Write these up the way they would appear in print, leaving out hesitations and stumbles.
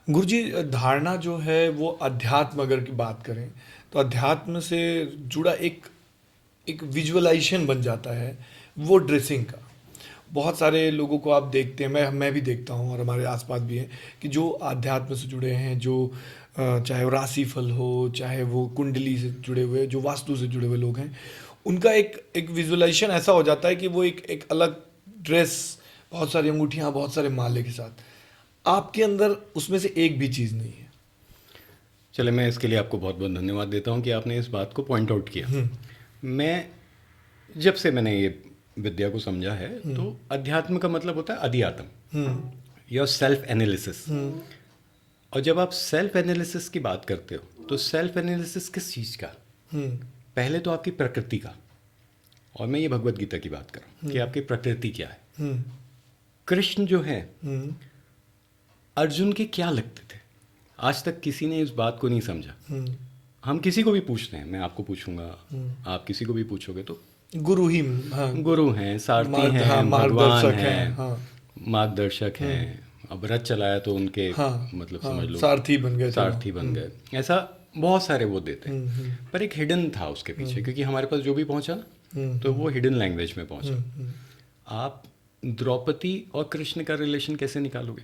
गुरुजी, धारणा जो है वो अध्यात्म अगर की बात करें तो अध्यात्म से जुड़ा एक एक विजुअलाइजेशन बन जाता है वो ड्रेसिंग का। बहुत सारे लोगों को आप देखते हैं, मैं भी देखता हूँ और हमारे आसपास भी हैं कि जो आध्यात्म से जुड़े हैं, जो चाहे वो राशिफल हो, चाहे वो कुंडली से जुड़े हुए, जो वास्तु से जुड़े हुए लोग हैं, उनका एक एक विजुअलाइजेशन ऐसा हो जाता है कि वो एक एक अलग ड्रेस, बहुत सारी अंगूठियाँ, बहुत सारे माले के साथ। आपके अंदर उसमें से एक भी चीज़ नहीं है। चले, मैं इसके लिए आपको बहुत बहुत धन्यवाद देता हूँ कि आपने इस बात को पॉइंट आउट किया। मैं जब से मैंने ये विद्या को समझा है तो अध्यात्म का मतलब होता है अधियात्म, योर सेल्फ एनालिसिस। और जब आप सेल्फ एनालिसिस की बात करते हो तो सेल्फ एनालिसिस किस चीज़ का? पहले तो आपकी प्रकृति का, और मैं ये भगवत गीता की बात कर रहा हूँ कि आपकी प्रकृति क्या है। कृष्ण जो है अर्जुन के क्या लगते थे, आज तक किसी ने इस बात को नहीं समझा। हम किसी को भी पूछते हैं, मैं आपको पूछूंगा, आप किसी को भी पूछोगे तो गुरु ही, हाँ, गुरु हैं, सारथी हाँ, हैं, भगवान मार्गदर्शक हैं, हाँ, मार्गदर्शक हैं। अब रथ चलाया तो उनके हाँ, मतलब हाँ, समझ लो सारथी बन गए थे सारथी बन गए। ऐसा बहुत सारे वो देते हैं, पर एक हिडन था उसके पीछे, क्योंकि हमारे पास जो भी पहुंचा ना तो वो हिडन लैंग्वेज में पहुंचा। आप द्रौपदी और कृष्ण का रिलेशन कैसे निकालोगे?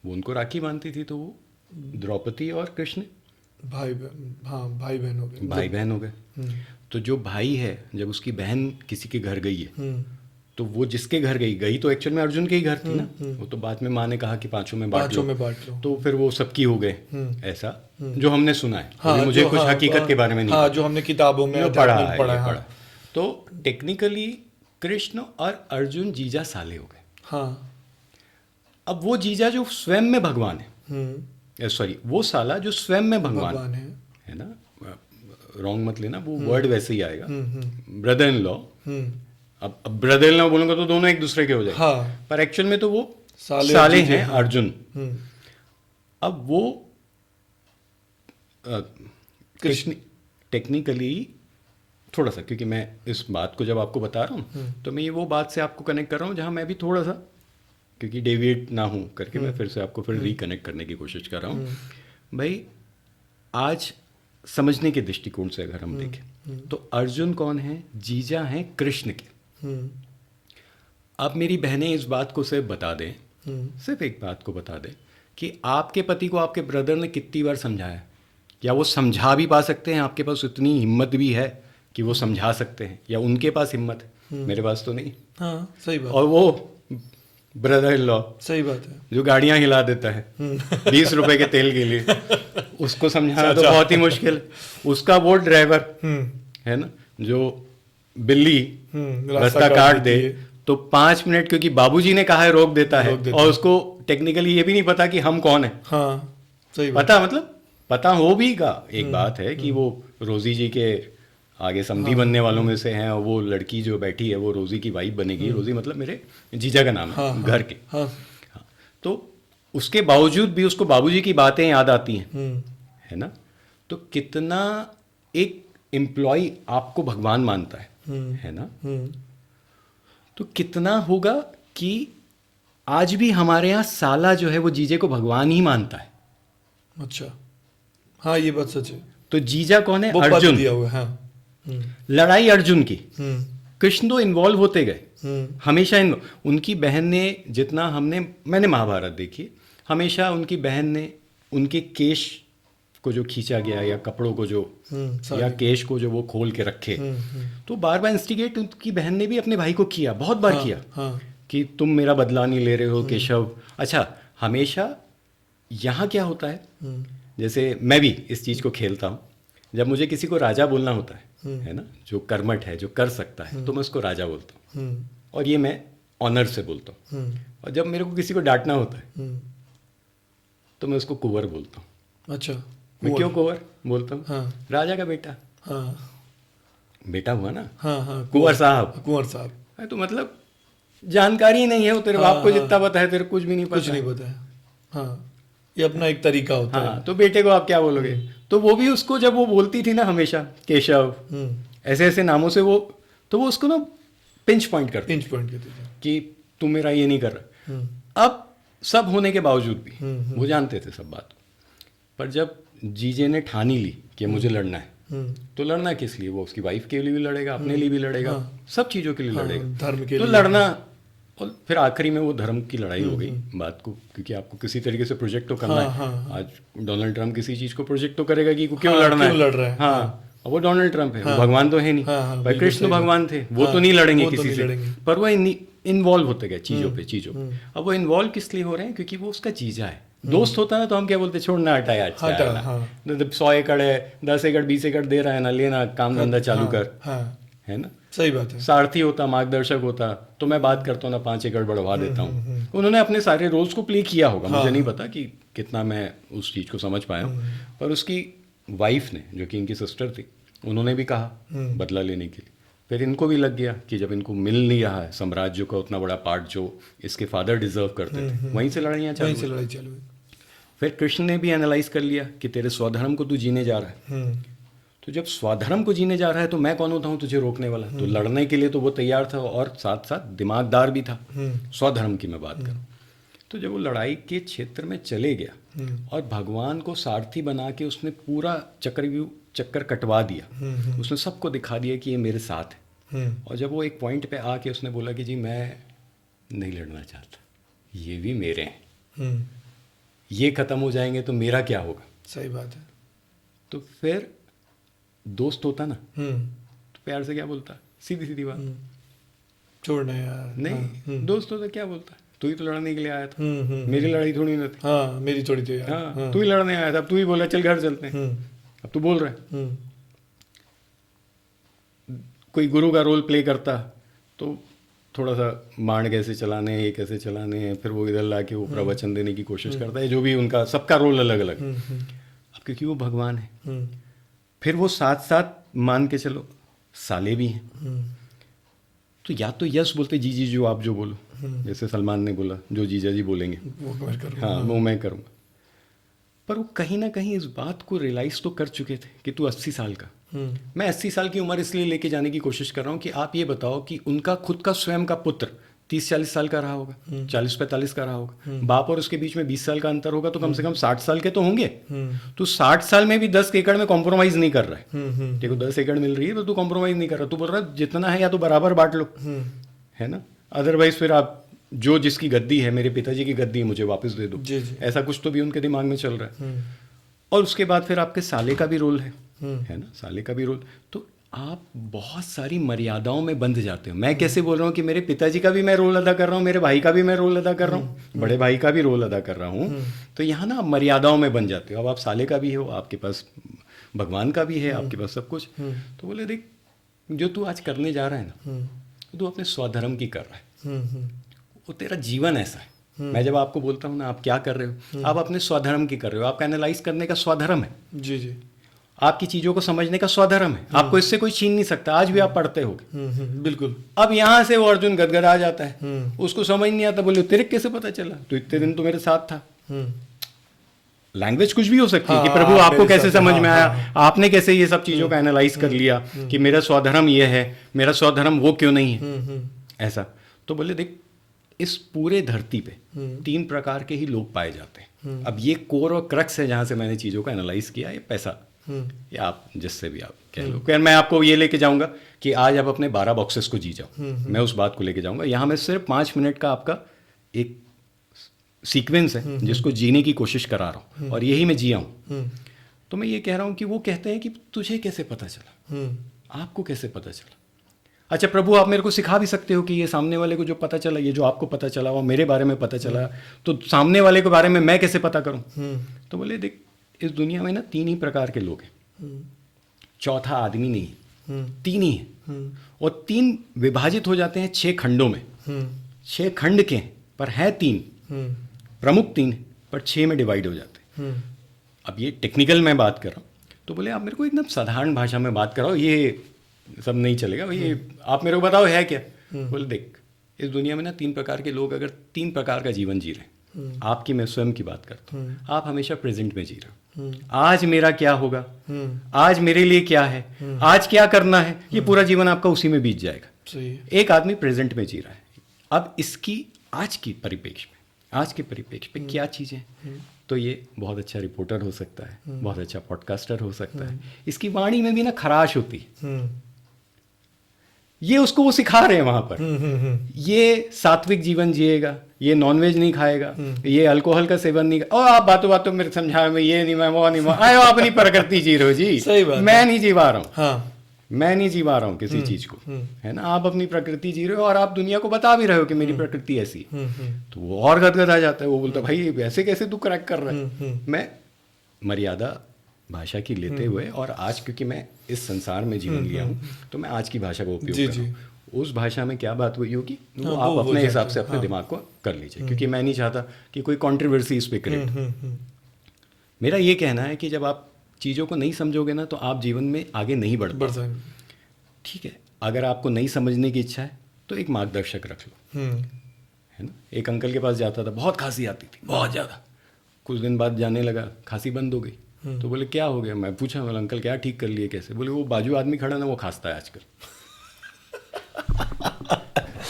वो उनको राखी बांधती थी, तो वो द्रौपदी और कृष्ण भाई बहन, हाँ, भाई बहन हो गए, भाई बहन हो गए। तो जो भाई है, जब उसकी बहन किसी के घर गई है तो वो जिसके घर गई गई तो एक्चुअल में अर्जुन के ही घर थी ना। वो तो बाद में माँ ने कहा कि पांचों में बांट पांचों लो, में बांट लो। तो फिर वो सबकी हो गए। ऐसा जो हमने सुना है, हाँ, अभी मुझे जो, कुछ हाँ, हकीकत के बारे में नहीं हाँ, पता, जो हमने किताबों में जो अध्यात्म पढ़ा में है पढ़ा ये है, पढ़ा। हाँ, तो टेक्निकली कृष्ण और अर्जुन जीजा साले हो गए। हाँ, अब वो जीजा जो स्वयं में भगवान है, सॉरी, वो साला जो स्वयं में भगवान भगवान है ना, रॉन्ग मत लेना, वो वर्ड वैसे ही आएगा, ब्रदर इन लॉ। अब ब्रदर इन लॉ बोलूंगा तो दोनों एक दूसरे के हो जाएंगे, हाँ, पर एक्चुअल में तो वो साले साले जीजे, हैं, हाँ, अर्जुन। अब वो कृष्ण टेक्निकली थोड़ा सा, क्योंकि मैं इस बात को जब आपको बता रहा हूँ तो मैं ये वो बात से आपको कनेक्ट कर रहा हूँ जहाँ मैं भी थोड़ा सा, क्योंकि डेविएट ना हूँ करके मैं फिर से आपको फिर रिकनेक्ट करने की कोशिश कर रहा हूँ। भाई, आज समझने के दृष्टिकोण से अगर हम देखें तो अर्जुन कौन है? जीजा हैं कृष्ण के। अब मेरी बहनें इस बात को सिर्फ बता दें, सिर्फ एक बात को बता दें कि आपके पति को आपके ब्रदर ने कितनी बार समझाया, या वो समझा भी पा सकते हैं? आपके पास इतनी हिम्मत भी है कि वो समझा सकते हैं, या उनके पास हिम्मत है? मेरे पास तो नहीं। हाँ, सही बात, और वो ब्रदर इन लॉ सही बात है, जो गाड़ियां हिला देता है 20 रुपए के तेल के लिए, उसको समझाना तो बहुत ही मुश्किल है। उसका वो ड्राइवर है ना जो बिल्ली रास्ता काट दे तो 5 मिनट, क्योंकि बाबूजी ने कहा है, रोक देता है, और उसको टेक्निकली ये भी नहीं पता कि हम कौन है। हाँ, सही बात, पता मतलब पता हो भी का एक बात है कि वो रोजी जी के आगे समधी बनने वालों में से हैं, और वो लड़की जो बैठी है वो रोजी की वाइफ बनेगी। रोजी मतलब मेरे जीजा का नाम है, हाँ, घर के। हाँ, हाँ, तो उसके बावजूद भी उसको बाबूजी की बातें याद आती हैं, है ना। तो कितना एक एम्प्लॉय आपको भगवान मानता है ना, तो कितना होगा कि आज भी हमारे यहाँ साला जो है वो जीजे को भगवान ही मानता है। अच्छा, हाँ, ये बात सच है। तो जीजा कौन है? वो पद अर्जुन। दिया हुआ है, हाँ, लड़ाई अर्जुन की, कृष्ण तो इन्वॉल्व होते गए हमेशा। उनकी बहन ने जितना मैंने महाभारत देखी, हमेशा उनकी बहन ने उनके केश को जो खींचा गया, या कपड़ों को जो, या केश को जो वो खोल के रखे, तो बार बार इंस्टिगेट उनकी बहन ने भी अपने भाई को किया, बहुत बार हाँ, किया, हाँ, कि तुम मेरा बदला नहीं ले रहे हो केशव। अच्छा, हमेशा यहाँ क्या होता है, जैसे मैं भी इस चीज़ को खेलता हूँ, जब मुझे किसी को राजा बोलना होता है ना, जो कर्मठ है, जो कर सकता है, तो मैं उसको राजा बोलता हूँ, और ये मैं ऑनर से बोलता हूँ। और जब मेरे को किसी को डांटना होता है तो मैं उसको कुंवर बोलता हूँ। अच्छा, मैं क्यों कुंवर बोलता हूँ? हाँ, राजा का बेटा, हाँ, बेटा हुआ ना, हाँ, हाँ, कुंवर साहब। कुंवर साहब, तो मतलब जानकारी नहीं है, वो तेरे बाप को जितना पता है, तेरे कुछ भी नहीं पता। कुछ नहीं पता है, हाँ, ये अपना एक तरीका होता है। हाँ, तो बेटे को आप क्या बोलोगे? तो वो भी उसको, जब वो बोलती थी ना हमेशा केशव, ऐसे ऐसे नामों से, वो तो वो उसको ना पिंच पॉइंट करती पिंच पॉइंट कहते थे। कि तू मेरा ये नहीं कर रहा। अब सब होने के बावजूद भी वो जानते थे सब बात। पर जब जीजे ने ठान ही ली कि मुझे लड़ना है, तो लड़ना किस लिए? वो उसकी वाइफ के लिए भी लड़ेगा, अपने लिए भी लड़ेगा, सब चीज़ों के लिए लड़ेगा, धर्म के तो लिए लड़ना। और फिर आखिरी में वो धर्म की लड़ाई हो गई बात को, क्योंकि आपको किसी तरीके से प्रोजेक्ट तो करना है। आज डोनाल्ड ट्रम्प किसी चीज़ को प्रोजेक्ट तो करेगा कि क्यों लड़ना है, लड़ रहा है। हाँ, वो डोनाल्ड ट्रम्प है, वो भगवान तो है नहीं, भाई कृष्ण भगवान थे, वो तो नहीं लड़ेंगे किसी से, पर वो इन्वॉल्व होते गए चीज़ों पे। अब वो इन्वॉल्व किस लिए हो रहे हैं? क्योंकि वो उसका जीजा है। दोस्त होता ना तो हम क्या बोलते, छोड़ना, हटाया, अच्छा 100 एकड़ है, 10 एकड़ 20 एकड़ दे रहा है ना, लेना, काम धंधा चालू कर, है ना, सही बात है। सारथी होता, मार्गदर्शक होता, तो मैं बात करता हूँ ना 5 एकड़ बढ़वा देता हूँ। उन्होंने अपने सारे रोल्स को प्ले किया होगा, मुझे नहीं पता कि कितना मैं उस चीज़ को समझ पाया हूँ, पर उसकी वाइफ ने, जो कि इनकी सिस्टर थी, उन्होंने भी कहा बदला लेने के लिए। फिर इनको भी लग गया कि जब इनको मिल नहीं रहा है साम्राज्य का उतना बड़ा पार्ट जो इसके फादर डिजर्व करते थे, वहीं से लड़ाइयाँ चालू हुई। फिर कृष्ण ने भी एनालाइज कर लिया कि तेरे स्वधर्म को तू जीने जा रहा है, तो जब स्वधर्म को जीने जा रहा है तो मैं कौन होता हूँ तुझे रोकने वाला? तो लड़ने के लिए तो वो तैयार था, और साथ साथ दिमागदार भी था, स्वधर्म की मैं बात करूँ। तो जब वो लड़ाई के क्षेत्र में चले गया और भगवान को सारथी बना के उसने पूरा चक्कर कटवा दिया, उसने सबको दिखा दिया कि ये मेरे साथ है। और जब वो एक पॉइंट पे आके उसने बोला कि जी मैं नहीं लड़ना चाहता, ये भी मेरे हैं, ये खत्म हो जाएंगे तो मेरा क्या होगा? सही बात है। तो फिर दोस्त होता ना तो प्यार से क्या बोलता, सीधी सीधी बात, छोड़ना यार। नहीं, दोस्त होता क्या बोलता, तू ही तो लड़ने के लिए आया था, मेरी लड़ाई थोड़ी ना थी। हाँ, मेरी थोड़ी थी यार। हाँ, तू ही लड़ने आया था, अब तू ही बोला चल घर चलते हैं, अब तू बोल रहा है। कोई गुरु का रोल प्ले करता तो थोड़ा सा मांड कैसे चलाने हैं, ये कैसे चलाने हैं, फिर वो इधर ला के वो प्रवचन देने की कोशिश करता है, जो भी उनका सबका रोल अलग अलग। अब क्योंकि वो भगवान है, फिर वो साथ साथ मान के चलो साले भी हैं, तो या तो यस बोलते जी जो आप जो बोलो, जैसे सलमान ने बोला जो जीजा जी बोलेंगे वो मैं करूँगा। पर वो कहीं ना कहीं इस बात को रियलाइज तो कर चुके थे कि तू 80 साल का, मैं 80 साल की उम्र इसलिए लेके जाने की कोशिश कर रहा हूँ कि आप ये बताओ कि उनका खुद का स्वयं का पुत्र 30-40 साल का रहा होगा, 40-45 का रहा होगा, बाप और उसके बीच में 20 साल का अंतर होगा, तो कम से कम 60 साल के तो होंगे। तो 60 साल में भी 10 एकड़ में कॉम्प्रोमाइज नहीं कर रहा है। देखो 10 एकड़ मिल रही है तो तू कॉम्प्रोमाइज नहीं कर रहा, तू बोल रहा है जितना है या तो बराबर बांट लो, है ना, अदरवाइज फिर आप जो जिसकी गद्दी है, मेरे पिताजी की गद्दी है, मुझे वापस दे दो, ऐसा कुछ तो भी उनके दिमाग में चल रहा है। और उसके बाद फिर आपके साले का भी रोल है ना, साले का भी रोल, तो आप बहुत सारी मर्यादाओं में बंध जाते हो। मैं कैसे बोल रहा हूँ कि मेरे पिताजी का भी मैं रोल अदा कर रहा हूँ, मेरे भाई का भी मैं रोल अदा कर रहा हूँ, बड़े भाई का भी रोल अदा कर रहा हूँ, तो यहाँ ना आप मर्यादाओं में बन जाते हो। अब आप साले का भी हो, आपके पास भगवान का भी है, आपके पास सब कुछ। तो बोले देख, जो तू आज करने जा रहा है ना, तू अपने स्वधर्म की कर रहा है, वो तेरा जीवन ऐसा है। मैं जब आपको बोलता हूँ ना आप क्या कर रहे हो, आप अपने स्वधर्म की कर रहे हो, आपका एनालाइज करने का स्वधर्म है, जी, आपकी चीज़ों को समझने का स्वधर्म है, आपको इससे कोई छीन नहीं सकता। आज भी आप पढ़ते होगे, बिल्कुल। अब यहाँ से वो अर्जुन गदगदा जाता है, उसको समझ नहीं आता, बोले तेरे कैसे पता चला, तो इतने दिन तो मेरे साथ था। लैंग्वेज कुछ भी हो सकती है कि प्रभु आपको कैसे समझ में आया, आपने कैसे ये सब चीज़ों का एनालाइज कर लिया कि मेरा स्वधर्म ये है, मेरा स्वधर्म वो क्यों नहीं है, ऐसा। तो बोले देख, इस पूरे धरती पे 3 प्रकार के ही लोग पाए जाते हैं। अब ये कोर और क्रक्स है जहाँ से मैंने चीज़ों का एनालाइज किया, ये पैसा, या आप जिससे भी आप कह लो। खैर मैं आपको ये लेके जाऊंगा कि आज आप अपने 12 बॉक्सेस को जी जाओ, मैं उस बात को लेके जाऊंगा। यहाँ मैं सिर्फ 5 मिनट का आपका एक सीक्वेंस है जिसको जीने की कोशिश करा रहा हूँ, और यही मैं जिया हूँ। तो मैं ये कह रहा हूँ कि वो कहते हैं कि तुझे कैसे पता चला, आपको कैसे पता चला। अच्छा प्रभु, आप मेरे को सिखा भी सकते हो कि ये सामने वाले को जो पता चला, ये जो आपको पता चला वो मेरे बारे में पता चला, तो सामने वाले के बारे में मैं कैसे पता करूं। तो बोले देख, इस दुनिया में ना 3 ही प्रकार के लोग हैं, चौथा आदमी नहीं है, 3 ही है। और 3 विभाजित हो जाते हैं 6 खंडों में, 6 खंड के हैं पर है 3, प्रमुख 3 पर 6 में डिवाइड हो जाते हैं। अब ये टेक्निकल मैं बात कर रहा हूँ, तो बोले आप मेरे को एकदम साधारण भाषा में बात कराओ, ये सब नहीं चलेगा भाई, आप मेरे को बताओ है क्या। बोले देख, इस दुनिया में ना 3 प्रकार के लोग अगर 3 प्रकार का जीवन जी रहे हैं, आपकी मैं स्वयं की बात करता हूँ, आप हमेशा प्रेजेंट में जी रहे हो, आज मेरा क्या होगा, आज मेरे लिए क्या है, आज क्या करना है, ये पूरा जीवन आपका उसी में बीत जाएगा। एक आदमी प्रेजेंट में जी रहा है। अब इसकी आज की परिप्रेक्ष्य में आज के परिप्रेक्ष्य पे क्या चीज़ें हैं, तो ये बहुत अच्छा रिपोर्टर हो सकता है, बहुत अच्छा पॉडकास्टर हो सकता है, इसकी वाणी में भी ना खराश होती है, ये उसको वो सिखा रहे हैं वहां पर। ये सात्विक जीवन जिएगा, ये नॉनवेज नहीं खाएगा, ये अल्कोहल का सेवन नहीं ओ आप बातों बातों मेरे समझा में ये नहीं मैं वो नहीं मैं आयो अपनी प्रकृति जी रहे हो जी, सही बात मैं नहीं जीवा रहा हूँ, हाँ मैं नहीं जीवा रहा हूँ किसी चीज को, है ना। आप अपनी प्रकृति जी रहे हो और आप दुनिया को बता भी रहे हो कि मेरी प्रकृति ऐसी है, तो वो और गदगद आ जाता है, वो बोलता है भाई वैसे कैसे तू क्रैक कर रहा है। मैं मर्यादा भाषा की लेते हुए, और आज क्योंकि मैं इस संसार में जीवन लिया हूँ तो मैं आज की भाषा का उपयोग जी, कर रहा हूँ। उस भाषा में क्या बात हुई होगी वो हाँ, आप वो अपने हिसाब जाके, से अपने हाँ। दिमाग को कर लीजिए, क्योंकि मैं नहीं चाहता कि कोई कंट्रोवर्सी इस पे क्रिएट। मेरा ये कहना है कि जब आप चीज़ों को नहीं समझोगे ना तो आप जीवन में आगे नहीं बढ़ बढ़ पाओगे। जाएंगे। ठीक है, अगर आपको नहीं समझने की इच्छा है तो एक मार्गदर्शक रख लो, है ना। एक अंकल के पास जाता था, बहुत खांसी आती थी, बहुत ज़्यादा। कुछ दिन बाद जाने लगा, खांसी बंद हो गई। तो बोले क्या हो गया, मैं पूछा बोले अंकल क्या ठीक कर लिए कैसे, बोले वो बाजू आदमी खड़ा ना वो खांसता है आजकल।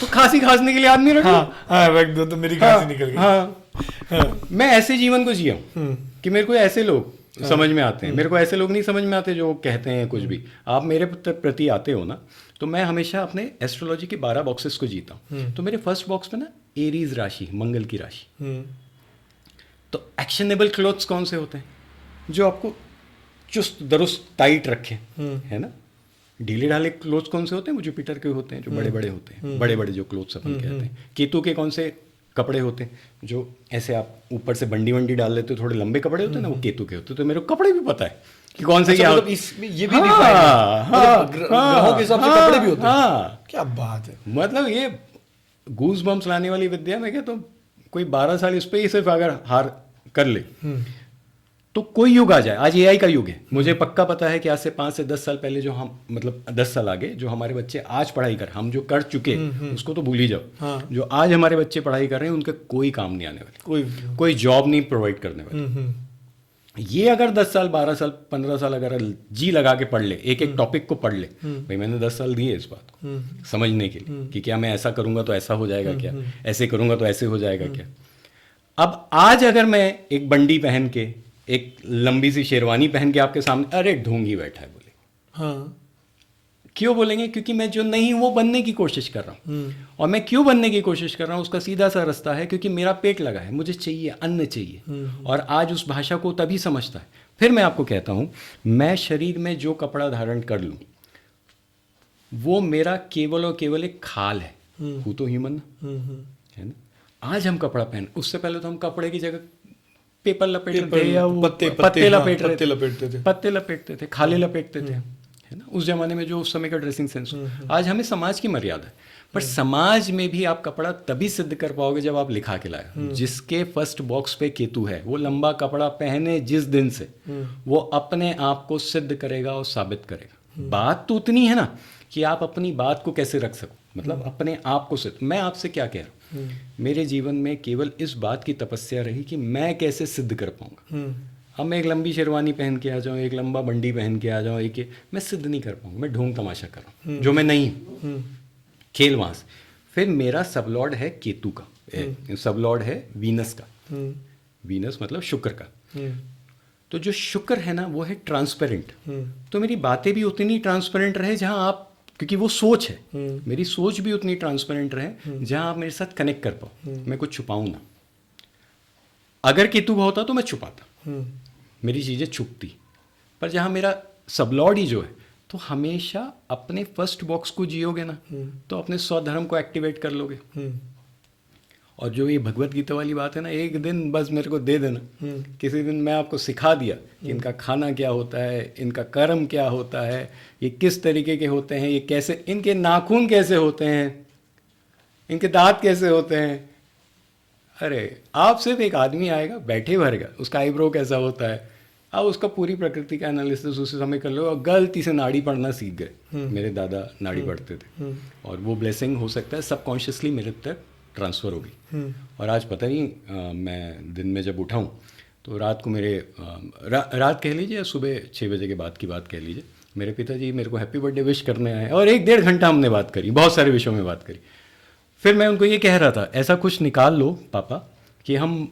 तो खांसी खांसने के लिए आदमी रख लो। हाँ रख दो तो मेरी खांसी निकल गई। हाँ, मैं ऐसे जीवन को जिया हूँ कि मेरे को ऐसे लोग समझ में आते हैं, मेरे को ऐसे लोग नहीं समझ में आते जो कहते हैं कुछ भी। आप मेरे प्रति आते हो ना तो मैं हमेशा अपने एस्ट्रोलॉजी के 12 बॉक्सेस को जीता हूँ। तो मेरे फर्स्ट बॉक्स में ना एरीज राशि, मंगल की राशि। तो एक्शनेबल क्लोथ्स कौन से होते हैं जो आपको चुस्त दुरुस्त टाइट रखें, है ना। ढीले ढाले क्लोथ्स कौन से होते हैं, वो जुपिटर के होते हैं जो बड़े बड़े होते हैं, बड़े बड़े जो क्लोथ्स अपन कहते हैं। केतु के कौन से कपड़े होते हैं जो ऐसे आप ऊपर से बंडी वंडी डाल लेते हो, थोड़े लंबे कपड़े होते हैं ना, वो केतु के होते हैं। तो मेरे को कपड़े भी पता है कि कौन से अच्छा, क्या मतलब इसमें ये भी डिफाइन है, मतलब ग्रहों के हिसाब से कपड़े भी होते हैं। क्या बात है, मतलब ये गूज बम्स लाने वाली विद्या में क्या, तो कोई 12 साल इस पे ही सिर्फ अगर हार कर ले तो कोई युग आ जाए। आज एआई का युग है, मुझे पक्का पता है कि आज से 5 से 10 साल पहले जो हम, मतलब 10 साल आगे जो हमारे बच्चे आज पढ़ाई कर, हम जो कर चुके उसको तो भूल ही जाओ। हाँ। जो आज हमारे बच्चे पढ़ाई कर रहे हैं उनके कोई काम नहीं आने वाले, कोई जॉब नहीं प्रोवाइड करने वाले। ये अगर 10 साल 12 साल 15 साल अगर जी लगा के पढ़ ले, एक एक टॉपिक को पढ़ ले, भाई मैंने 10 साल दिए इस बात को समझने के लिए कि क्या मैं ऐसा करूंगा तो ऐसा हो जाएगा क्या, ऐसे करूंगा तो ऐसे हो जाएगा क्या। अब आज अगर मैं एक बंडी पहन के, एक लंबी सी शेरवानी पहन के आपके सामने, अरे ढोंगी बैठा है, बोले हाँ क्यों बोलेंगे, क्योंकि मैं जो नहीं वो बनने की कोशिश कर रहा हूँ। और मैं क्यों बनने की कोशिश कर रहा हूँ उसका सीधा सा रास्ता है, क्योंकि मेरा पेट लगा है, मुझे चाहिए, अन्न चाहिए। और आज उस भाषा को तभी समझता है। फिर मैं आपको कहता हूँ, मैं शरीर में जो कपड़ा धारण कर लूँ वो मेरा केवल और केवल एक खाल है, हूँ तो ह्यूमन है ना। आज हम कपड़ा पहन, उससे पहले तो हम कपड़े की जगह पेपर लपेटते थे या वो पत्ते लपेटते थे, खाले लपेटते थे, है ना। उस जमाने में जो उस समय का ड्रेसिंग सेंस हो। आज हमें समाज की मर्यादा है, पर समाज में भी आप कपड़ा तभी सिद्ध कर पाओगे जब आप लिखा के लाए। जिसके फर्स्ट बॉक्स पे केतु है वो लंबा कपड़ा पहने जिस दिन से, वो अपने आप को सिद्ध करेगा और साबित करेगा। बात तो उतनी है ना कि आप अपनी बात को कैसे रख सको, मतलब अपने आप को सिद्ध। मैं आपसे क्या कह रहा हूँ, मेरे जीवन में केवल इस बात की तपस्या रही कि मैं कैसे सिद्ध कर पाऊंगा। अब मैं एक लंबी शेरवानी पहन के आ जाऊँ, एक लंबा बंडी पहन के आ जाऊँ, एक मैं सिद्ध नहीं कर पाऊंगा। मैं ढोंग तमाशा कर रहा हूँ जो मैं नहीं हूँ। खेल वहां से। फिर मेरा सबलॉर्ड है केतु का, सबलॉर्ड है वीनस का। वीनस मतलब शुक्र का। तो जो शुक्र है ना वो है ट्रांसपेरेंट। तो मेरी बातें भी उतनी ट्रांसपेरेंट रहे जहां आप, क्योंकि वो सोच है, मेरी सोच भी उतनी ट्रांसपेरेंट रहे जहां आप मेरे साथ कनेक्ट कर पाओ, मैं कुछ छुपाऊं ना। अगर केतु का होता तो मैं छुपाता, मेरी चीजें छुपती। पर जहां मेरा सबलॉर्ड ही जो है, तो हमेशा अपने फर्स्ट बॉक्स को जियोगे ना तो अपने स्वधर्म को एक्टिवेट कर लोगे। और जो ये भगवत गीता वाली बात है ना, एक दिन बस मेरे को दे देना, किसी दिन मैं आपको सिखा दिया कि इनका खाना क्या होता है, इनका कर्म क्या होता है, ये किस तरीके के होते हैं, ये कैसे, इनके नाखून कैसे होते हैं, इनके दांत कैसे होते हैं। अरे आप सिर्फ एक आदमी आएगा, बैठे भरेगा, उसका आईब्रो कैसा होता है, आप उसका पूरी प्रकृति का एनालिसिस उसी समय कर लो। और गलती से नाड़ी पढ़ना सीख गए, मेरे दादा नाड़ी पढ़ते थे, और वो ब्लेसिंग हो सकता है सबकॉन्शियसली मेरे तक ट्रांसफ़र होगी। और आज पता नहीं मैं दिन में जब उठाऊँ तो रात को मेरे रात कह लीजिए या सुबह 6 बजे के बाद की बात कह लीजिए, मेरे पिताजी मेरे को हैप्पी बर्थडे विश करने आए और 1-1.5 घंटा हमने बात करी, बहुत सारे विषयों में बात करी। फिर मैं उनको ये कह रहा था, ऐसा कुछ निकाल लो पापा कि हम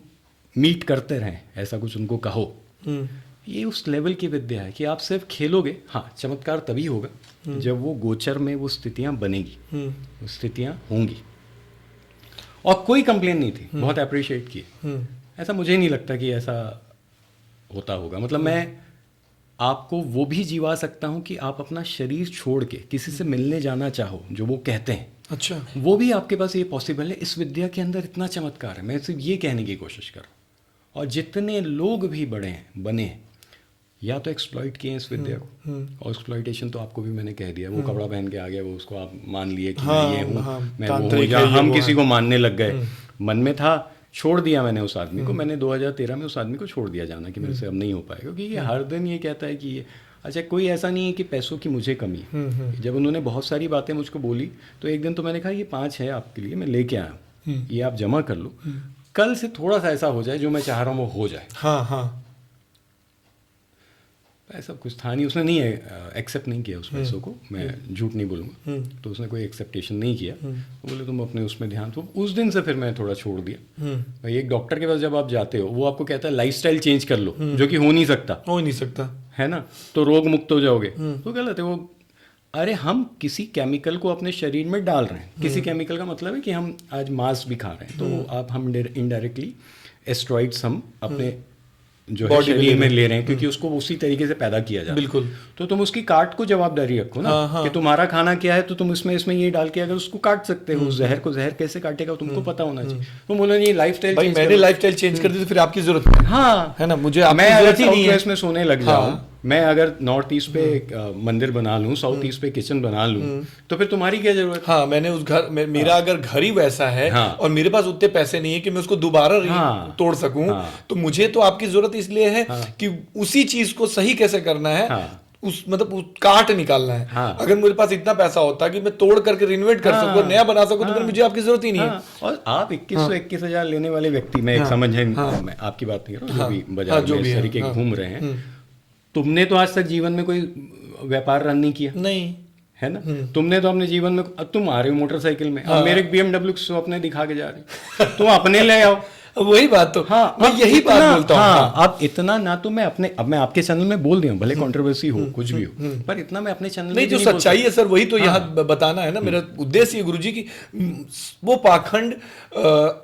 मीट करते रहें, ऐसा कुछ उनको कहो। हम्म, ये उस लेवल की विद्या है कि आप सिर्फ खेलोगे। हाँ, चमत्कार तभी होगा जब वो गोचर में वो स्थितियाँ बनेगी, वो स्थितियाँ होंगी। और कोई कंप्लेन नहीं थी, बहुत अप्रिशिएट किए। ऐसा मुझे नहीं लगता कि ऐसा होता होगा। मतलब मैं आपको वो भी जीवा सकता हूँ कि आप अपना शरीर छोड़ के किसी से मिलने जाना चाहो, जो वो कहते हैं, अच्छा, वो भी आपके पास ये पॉसिबल है। इस विद्या के अंदर इतना चमत्कार है, मैं सिर्फ ये कहने की कोशिश कर रहा हूँ। और जितने लोग भी बने हैं, या तो एक्सप्लॉइट किए हैं इस विद्या को, और एक्सप्लॉइटेशन तो आपको भी मैंने कह दिया। वो कपड़ा पहन के आ गया, वो उसको आप मान लिए कि हाँ, मैं ये हूँ, हाँ, मैं वो हूँ, तांत्रिक या है, ये हम वो किसी है। को मानने लग गए। मन में था, छोड़ दिया मैंने उस आदमी को। मैंने 2013 में उस आदमी को छोड़ दिया जाना कि मेरे से अब नहीं हो पाएगा, क्योंकि ये हर दिन ये कहता है कि ये अच्छा। कोई ऐसा नहीं है कि पैसों की मुझे कमी है। जब उन्होंने बहुत सारी बातें मुझको बोली, तो एक दिन तो मैंने कहा ये 5 है आपके लिए, मैं लेके आया हूँ, ये आप जमा कर लो। कल से थोड़ा सा ऐसा हो जाए, जो मैं चाह रहा हूँ वो हो जाए। हाँ हाँ, ऐसा कुछ था नहीं, उसने नहीं एक्सेप्ट नहीं किया उस पैसों को, मैं झूठ नहीं बोलूँगा। तो उसने कोई एक्सेप्टेशन नहीं किया। बोले तुम अपने उसमें ध्यान। तो उस दिन से फिर मैं थोड़ा छोड़ दिया। भाई, एक डॉक्टर के पास जब आप जाते हो, वो आपको कहता है लाइफस्टाइल चेंज कर लो, जो कि हो नहीं सकता, हो ही नहीं सकता। है ना, तो रोग मुक्त हो जाओगे, तो गलत है वो। अरे हम किसी केमिकल को अपने शरीर में डाल रहे हैं। किसी केमिकल का मतलब है कि हम आज मांस भी खा रहे हैं, तो आप हम इनडायरेक्टली एस्ट्रॉइड्स हम अपने जो है शरीर में ले रहे हैं, क्योंकि उसको उसी तरीके से पैदा किया जाता है। बिल्कुल। तो तुम उसकी काट को जवाबदारी रखो ना, हाँ। कि तुम्हारा खाना क्या है, तो तुम इसमें ये डाल के अगर उसको काट सकते हो। उस जहर को जहर कैसे काटेगा तुमको पता होना चाहिए। तुम बोलो ये लाइफस्टाइल भाई मैंने लाइफस्टाइल चेंज कर दी, तो फिर आपकी जरूरत नहीं है। हाँ, है ना, मुझे मैं आपकी अगर जरूरत ही साउथ नहीं है। वेस्ट में सोने लग जाऊं, मैं अगर नॉर्थ ईस्ट पे एक मंदिर बना लूं, साउथ ईस्ट पे किचन बना लूं, तो फिर तुम्हारी क्या जरूरत? हाँ, मैंने उस घर में, मेरा अगर घर ही वैसा है, हाँ। और मेरे पास उतने पैसे नहीं है कि मैं उसको दोबारा हाँ। तोड़ सकूं, हाँ। तो मुझे तो आपकी जरूरत इसलिए है कि उसी चीज को सही कैसे करना है। हाँ। उस मतलब काट निकालना है। हाँ। अगर मेरे पास इतना पैसा होता कि मैं तोड़ करके रिनोवेट कर सकूं, नया बना सकूं, तो फिर मुझे आपकी जरूरत ही नहीं है। हाँ। और आप 21,000 लेने वाले व्यक्ति, मैं एक समझ है, मैं आपकी बात नहीं कर रहा हूँ, जो भी बाजार में इस तरीके के घूम रहे हैं, तुमने तो आज तक जीवन में कोई व्यापार रन नहीं किया, नहीं है ना। तुमने तो अपने जीवन में, तुम आ रहे हो मोटरसाइकिल में, अब मेरे BMW स्वप्न दिखा के जा रहे हो, तुम अपने ले आओ। वही बात तो, हाँ, मैं यही बात बोलता हूँ। हाँ, अब इतना ना तो मैं अपने, अब मैं आपके चैनल में बोल दिया हूँ, भले कंट्रोवर्सी हो, कुछ भी हो, पर इतना मैं अपने चैनल नहीं, में जो भी नहीं सच्चाई है सर, वही तो यहाँ बताना है ना। मेरा उद्देश्य ये गुरुजी की वो पाखंड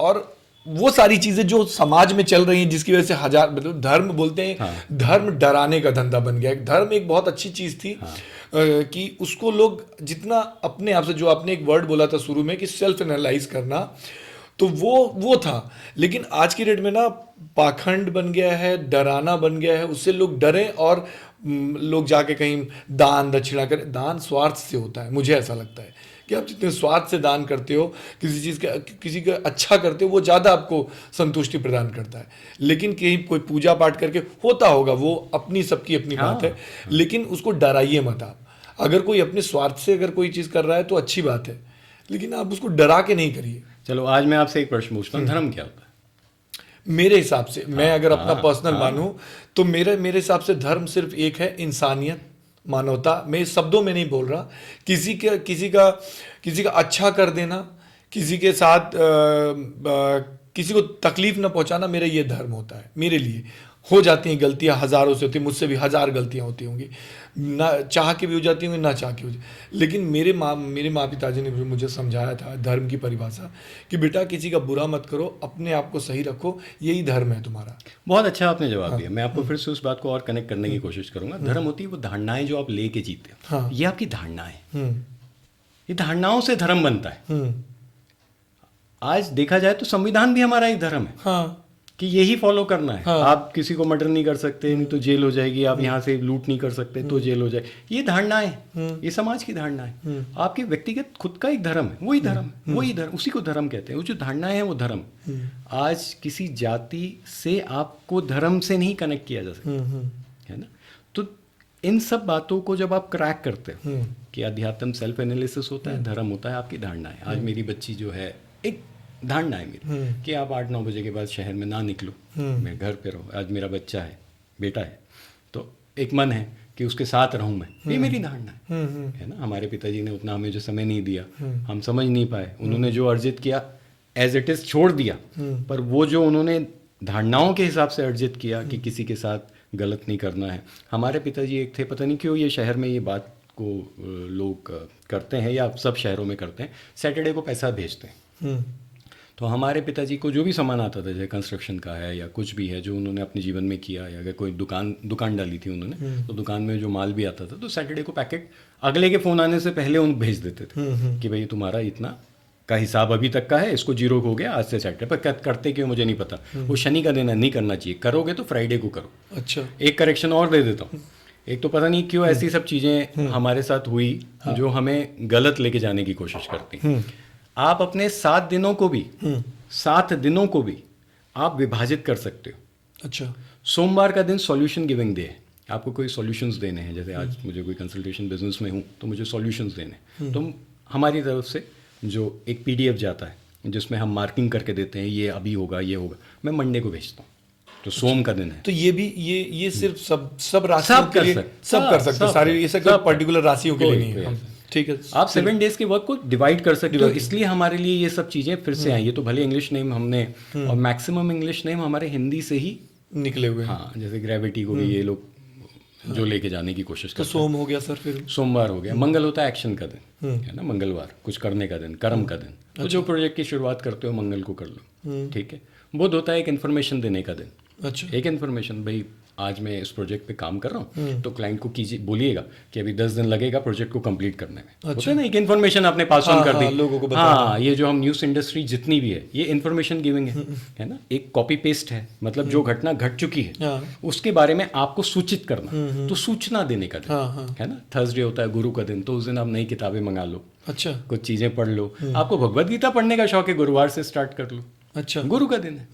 और वो सारी चीजें जो समाज में चल रही हैं, जिसकी वजह से हजार, मतलब धर्म बोलते हैं, धर्म डराने का धंधा बन गया है। धर्म एक बहुत अच्छी चीज थी, कि उसको लोग जितना अपने आप से, जो आपने एक वर्ड बोला था शुरू में कि सेल्फ एनालाइज करना, तो वो था। लेकिन आज की डेट में ना पाखंड बन गया है, डराना बन गया है। उससे लोग डरें और लोग जाके कहीं दान दक्षिणा करें। दान स्वार्थ से होता है, मुझे ऐसा लगता है कि आप जितने स्वार्थ से दान करते हो, किसी चीज़ का, किसी का अच्छा करते हो, वो ज़्यादा आपको संतुष्टि प्रदान करता है। लेकिन कहीं कोई पूजा पाठ करके होता होगा, वो अपनी सबकी अपनी बात है, लेकिन उसको डराइए मत आप। अगर कोई अपने स्वार्थ से अगर कोई चीज़ कर रहा है तो अच्छी बात है, लेकिन आप उसको डरा के नहीं करिए। चलो, आज मैं आपसे एक प्रश्न पूछता हूँ, धर्म क्या होता है? मेरे हिसाब से, मैं अगर अपना पर्सनल मानूं, तो मेरे हिसाब से धर्म सिर्फ एक है, इंसानियत, मानवता। मैं इस शब्दों में नहीं बोल रहा, किसी का अच्छा कर देना, किसी के साथ किसी को तकलीफ न पहुंचाना, मेरा ये धर्म होता है। मेरे लिए हो जाती हैं गलतियां, हजारों से होती हैं, मुझसे भी 1000 गलतियां होती होंगी, ना चाह के भी हो जाती होंगी, ना चाह के हो जाती। लेकिन मेरे माँ पिताजी ने मुझे समझाया था धर्म की परिभाषा, कि बेटा किसी का बुरा मत करो, अपने आप को सही रखो, यही धर्म है तुम्हारा। बहुत अच्छा आपने जवाब दिया। मैं आपको फिर से उस बात को और कनेक्ट करने की कोशिश करूंगा। धर्म होती है वो धारणाएं जो आप लेके जीते हो। हाँ। ये आपकी धारणाएं, ये धारणाओं से धर्म बनता है। आज देखा जाए तो संविधान भी हमारा एक धर्म है। हाँ, कि यही फॉलो करना है। हाँ। आप किसी को मर्डर नहीं कर सकते, नहीं तो जेल हो जाएगी। आप यहाँ से लूट नहीं कर सकते तो जेल हो जाएगी। ये धारणाएं, ये समाज की धारणाएं। आपके व्यक्तिगत खुद का एक धर्म है, वही धर्म है, वही धर्म, उसी को धर्म कहते हैं। वो जो धारणाएं हैं वो धर्म। आज किसी जाति से आपको धर्म से नहीं कनेक्ट किया जा सकता, है ना। तो इन सब बातों को जब आप क्रैक करते हो कि अध्यात्म सेल्फ एनालिसिस होता है, धर्म होता है आपकी धारणाएं। आज मेरी बच्ची जो है, एक धारणा है मेरी कि आप 8-9 बजे के बाद शहर में ना निकलो, मैं घर पे रहो। आज मेरा बच्चा है, बेटा है, तो एक मन है कि उसके साथ रहूं मैं। ये मेरी धारणा है ना। हमारे पिताजी ने उतना हमें जो समय नहीं दिया, हम समझ नहीं पाए। उन्होंने जो अर्जित किया एज इट इज छोड़ दिया, पर वो जो उन्होंने धारणाओं के हिसाब से अर्जित किया कि किसी के साथ गलत नहीं करना है। हमारे पिताजी एक थे, पता नहीं क्यों ये शहर में ये बात को लोग करते हैं या सब शहरों में करते हैं, सैटरडे को पैसा भेजते हैं। तो हमारे पिताजी को जो भी सामान आता था, जैसे कंस्ट्रक्शन का है या कुछ भी है जो उन्होंने अपने जीवन में किया, या अगर कोई दुकान डाली थी उन्होंने, तो दुकान में जो माल भी आता था तो सैटरडे को पैकेट अगले के फ़ोन आने से पहले उन भेज देते थे कि भाई तुम्हारा इतना का हिसाब अभी तक का है, इसको जीरो हो गया, आज से सैटरडे पर करते क्यों मुझे नहीं पता। वो शनि का दिन है, नहीं करना चाहिए, करोगे तो फ्राइडे को करो। अच्छा, एक करेक्शन और दे देता हूँ, एक तो पता नहीं क्यों ऐसी सब चीज़ें हमारे साथ हुई जो हमें गलत लेके जाने की कोशिश करती। आप अपने 7 दिनों को भी 7 दिनों को भी आप विभाजित कर सकते हो। अच्छा, सोमवार का दिन सॉल्यूशन गिविंग डे है, आपको कोई सॉल्यूशंस देने हैं। जैसे आज मुझे कोई कंसल्टेशन बिजनेस में हूँ तो मुझे सॉल्यूशंस देने हैं, तो हमारी तरफ से जो एक पीडीएफ जाता है जिसमें हम मार्किंग करके देते हैं, ये अभी होगा, ये होगा, मैं मंडे को भेजता हूँ। तो सोम का दिन है, तो ये भी ये सिर्फ सब राशियों सब के कर लिए सकते, सब कर सकते हैं, सारी ये सब सब पर्टिकुलर राशियों के लिए कोई- नहीं है। कोई ठीक है, आप 7 डेज के वर्क को डिवाइड कर सकते हो। इसलिए हमारे लिए ये सब चीज़ें फिर से आई। ये तो भले इंग्लिश नेम हमने, और मैक्सिमम इंग्लिश नेम हमारे हिंदी से ही निकले हुए हैं। हाँ, जैसे ग्रेविटी को भी ये लोग जो लेके जाने की कोशिश तो करते हैं। सोम हो गया सर, फिर सोमवार हो गया, मंगल होता है एक्शन का दिन, है ना, मंगलवार कुछ करने का दिन, कर्म का दिन। तो जो प्रोजेक्ट की शुरुआत करते हो मंगल को कर लो, ठीक है। बुध होता है एक इन्फॉर्मेशन देने का दिन, अच्छा, एक इन्फॉर्मेशन, भाई आज मैं इस प्रोजेक्ट पे काम कर रहा हूँ, तो क्लाइंट को कीजिए, बोलिएगा कि अभी 10 दिन लगेगा प्रोजेक्ट को कंप्लीट करने में। होता है ना, एक इन्फॉर्मेशन आपने पास ऑन कर दी लोगों को हाँ, ये जो हम न्यूज़ इंडस्ट्री जितनी भी है ये इन्फॉर्मेशन गिविंग है ना, एक कॉपी पेस्ट है, मतलब जो घटना घट चुकी है उसके बारे में आपको सूचित करना, तो सूचना देने का दिन, है ना। थर्सडे होता है गुरु का दिन, तो उस दिन आप नई किताबें मंगा लो, अच्छा, कुछ चीज़ें पढ़ लो। आपको भगवद गीता पढ़ने का शौक है, गुरुवार से स्टार्ट कर लो, अच्छा, गुरु का दिन है,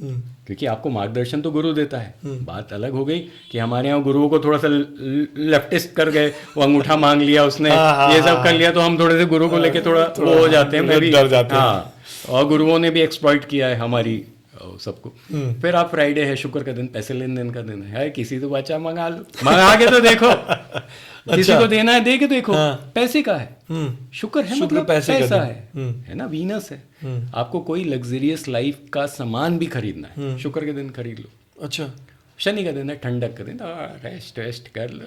क्योंकि आपको मार्गदर्शन तो गुरु देता है। बात अलग हो गई कि हमारे यहाँ गुरुओं को थोड़ा सा लेफ्टिस्ट कर गए, वो अंगूठा मांग लिया उसने, ये सब कर लिया, तो हम थोड़े से गुरु को लेके थोड़ा वो हो जाते हैं, मैं भी डर जाते हैं। हाँ, और गुरुओं ने भी एक्सप्लॉइट किया है हमारी सबको। फिर आप फ्राइडे है, शुक्र का दिन, पैसे लेन देन का दिन है, किसी तो बच्चा मंगा लो, मंगा के तो देखो किसी को देना है दे के देखो, पैसे का है, शुक्र है, मतलब पैसा है ना, वीनस है। आपको कोई लग्जरियस लाइफ का सामान भी खरीदना है, शुक्र के दिन खरीद लो। अच्छा, शनि का दिन है, ठंडक का दिन, रेस्ट कर लो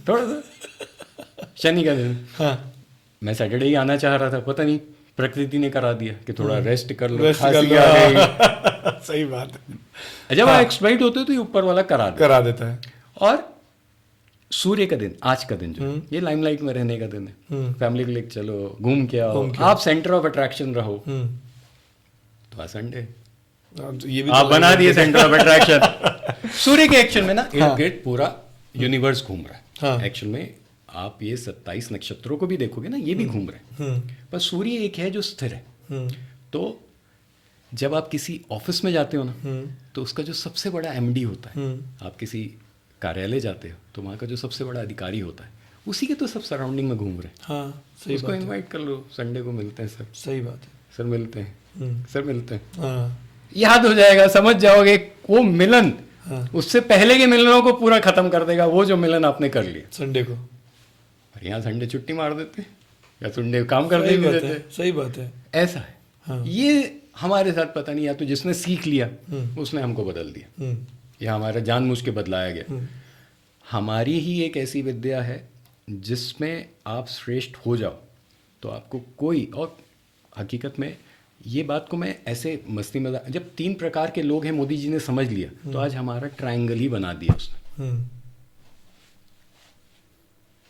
थोड़ा सा, शनि का दिन। मैं सैटरडे ही आना चाह रहा था, पता नहीं प्रकृति ने करा दिया कि थोड़ा रेस्ट कर लो, खांसी आ गई। सही बात है, जब आप एक्सप्लाइट होते हो तो ये ऊपर वाला करा देता है। और सूर्य का दिन, आज का दिन जो ये लाइमलाइट में रहने का दिन है, फैमिली को लेकर चलो, घूम के आओ, आप सेंटर ऑफ अट्रैक्शन रहो। तो आज संडे, ये भी आप बना दिए सेंटर ऑफ अट्रैक्शन। सूर्य के एक्शन में ना इर्द गिर्द पूरा यूनिवर्स घूम रहा है। एक्चुअल में आप ये 27 नक्षत्रों को भी देखोगे ना, ये भी घूम रहे हैं, पर सूर्य एक है जो स्थिर है। तो जब आप किसी ऑफिस में जाते हो ना, तो उसका जो सबसे बड़ा एमडी होता है, आप किसी कार्यालय जाते हो तो वहाँ का जो सबसे बड़ा अधिकारी होता है, उसी के तो सब सराउंडिंग में घूम रहे हैं। हाँ, सही उसको इनवाइट कर लो, संडे को मिलते हैं सर, सही बात है, सर मिलते हैं, सर मिलते हैं, हाँ, याद हो जाएगा, समझ जाओगे। वो मिलन उससे पहले के मिलनों को पूरा खत्म कर देगा, वो जो मिलन आपने कर लिया संडे को। और यहाँ संडे छुट्टी मार देते या संडे काम कर सही बात देते, है, सही बात है, ऐसा है। ये हमारे साथ पता नहीं, या तो जिसने सीख लिया उसने हमको बदल दिया, या हमारा जानबूझ के बदलाया गया। हमारी ही एक ऐसी विद्या है जिसमें आप श्रेष्ठ हो जाओ तो आपको कोई, और हकीकत में ये बात को मैं ऐसे मस्ती में, जब 3 प्रकार के लोग हैं मोदी जी ने समझ लिया, तो आज हमारा ट्रायंगल ही बना दिया उसने।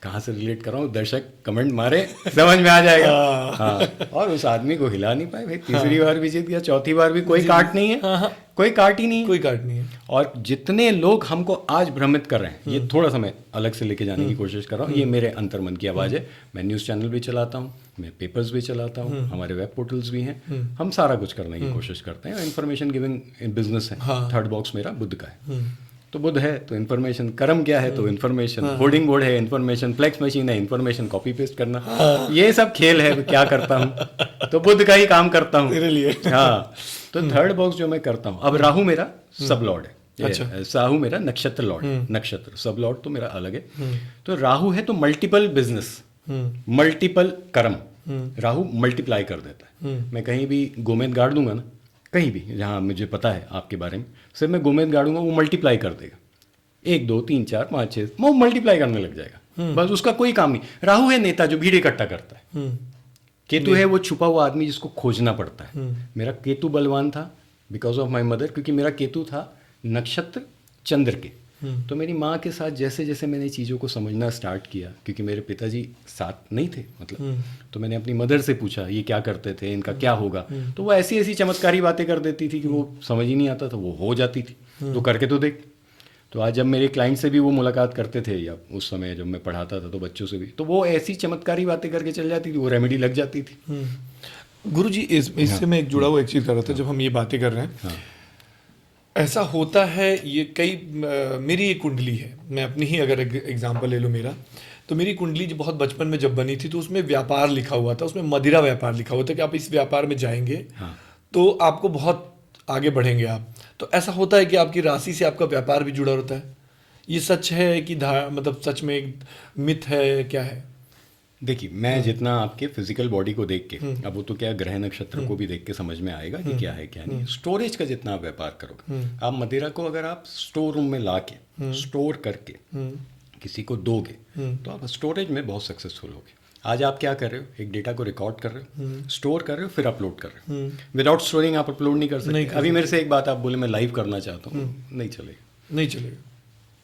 कहाँ से रिलेट कर रहा हूँ, दर्शक कमेंट मारे, समझ में आ जाएगा। हाँ, और उस आदमी को हिला नहीं पाए भाई, तीसरी बार भी जीत गया, चौथी बार भी, कोई काट नहीं है, कोई काट ही नहीं है, कोई काट नहीं है। और जितने लोग हमको आज भ्रमित कर रहे हैं, ये थोड़ा सा मैं अलग से लेके जाने की कोशिश कर रहा हूँ, ये मेरे अंतर्मन की आवाज़ है। मैं न्यूज़ चैनल भी चलाता हूँ, मैं पेपर्स भी चलाता हूँ, हमारे वेब पोर्टल्स भी हैं, हम सारा कुछ करने की कोशिश करते हैं। इन्फॉर्मेशन गिविंग बिजनेस है, थर्ड बॉक्स मेरा बुध का है। तो बुध है तो इन्फॉर्मेशन, कर्म क्या है तो इन्फॉर्मेशन, होर्डिंग बोर्ड है इन्फॉर्मेशन, फ्लेक्स मशीन है इन्फॉर्मेशन, कॉपी पेस्ट करना, ये सब खेल है। क्या करता हूँ तो बुध का ही काम करता हूँ तेरे लिए। हाँ, तो थर्ड बॉक्स जो मैं करता हूँ, अब राहु मेरा सब लॉर्ड है, अच्छा, राहु मेरा नक्षत्र लॉर्ड, नक्षत्र सब लॉर्ड तो मेरा अलग है। तो राहु है तो मल्टीपल बिजनेस, मल्टीपल कर्म, राहु मल्टीप्लाई कर देता है। मैं कहीं भी गोमेद गाड़ दूंगा ना, कहीं भी जहाँ मुझे पता है आपके बारे में, सिर्फ मैं गोमेद गाड़ूंगा, वो मल्टीप्लाई कर देगा, 1 2 3 4 5 6, वो मल्टीप्लाई करने लग जाएगा। बस उसका कोई काम नहीं। राहु है नेता जो भीड़ इकट्ठा करता है, केतु है वो छुपा हुआ आदमी जिसको खोजना पड़ता है। मेरा केतु बलवान था बिकॉज ऑफ माई मदर, क्योंकि मेरा केतु था नक्षत्र चंद्र के। तो मेरी माँ के साथ जैसे जैसे मैंने चीज़ों को समझना स्टार्ट किया, क्योंकि मेरे पिताजी साथ नहीं थे मतलब, तो मैंने अपनी मदर से पूछा ये क्या करते थे, इनका क्या होगा। तो वो ऐसी ऐसी चमत्कारी बातें कर देती थी कि वो समझ ही नहीं आता था, वो हो जाती थी। तो करके तो देख। तो आज जब मेरे क्लाइंट से भी वो मुलाकात करते थे, या उस समय जब मैं पढ़ाता था तो बच्चों से भी, तो वो ऐसी चमत्कारी बातें करके चल जाती थी, वो रेमेडी लग जाती थी। गुरु जी इससे मैं एक जुड़ा हुआ एक चीज़ कर रहा था, जब हम ये बातें कर रहे हैं, ऐसा होता है ये कई मेरी एक कुंडली है, मैं अपनी ही अगर एग्जांपल ले लूँ मेरा, तो मेरी कुंडली जो बहुत बचपन में जब बनी थी तो उसमें व्यापार लिखा हुआ था, उसमें मदिरा व्यापार लिखा हुआ था कि आप इस व्यापार में जाएंगे तो आपको बहुत आगे बढ़ेंगे आप। तो ऐसा होता है कि आपकी राशि से आपका व्यापार भी जुड़ा रहता है। ये सच है कि मतलब सच में एक मिथ है, क्या है? देखिए, मैं जितना आपके फिजिकल बॉडी को देख के, अब वो तो क्या ग्रह नक्षत्र को भी देख के समझ में आएगा कि क्या है क्या नहीं, स्टोरेज का जितना आप व्यापार करोगे, आप मदिरा को अगर आप स्टोर रूम में ला के स्टोर करके किसी को दोगे तो आप स्टोरेज में बहुत सक्सेसफुल होगे। आज आप क्या कर रहे हो, एक डेटा को रिकॉर्ड कर रहे हो, स्टोर कर रहे हो, फिर अपलोड कर रहे हो। विदाउट स्टोरिंग आप अपलोड नहीं कर सकते। अभी मेरे से एक बात आप बोले मैं लाइव करना चाहता हूँ, नहीं चलेगा। नहीं चलेगा।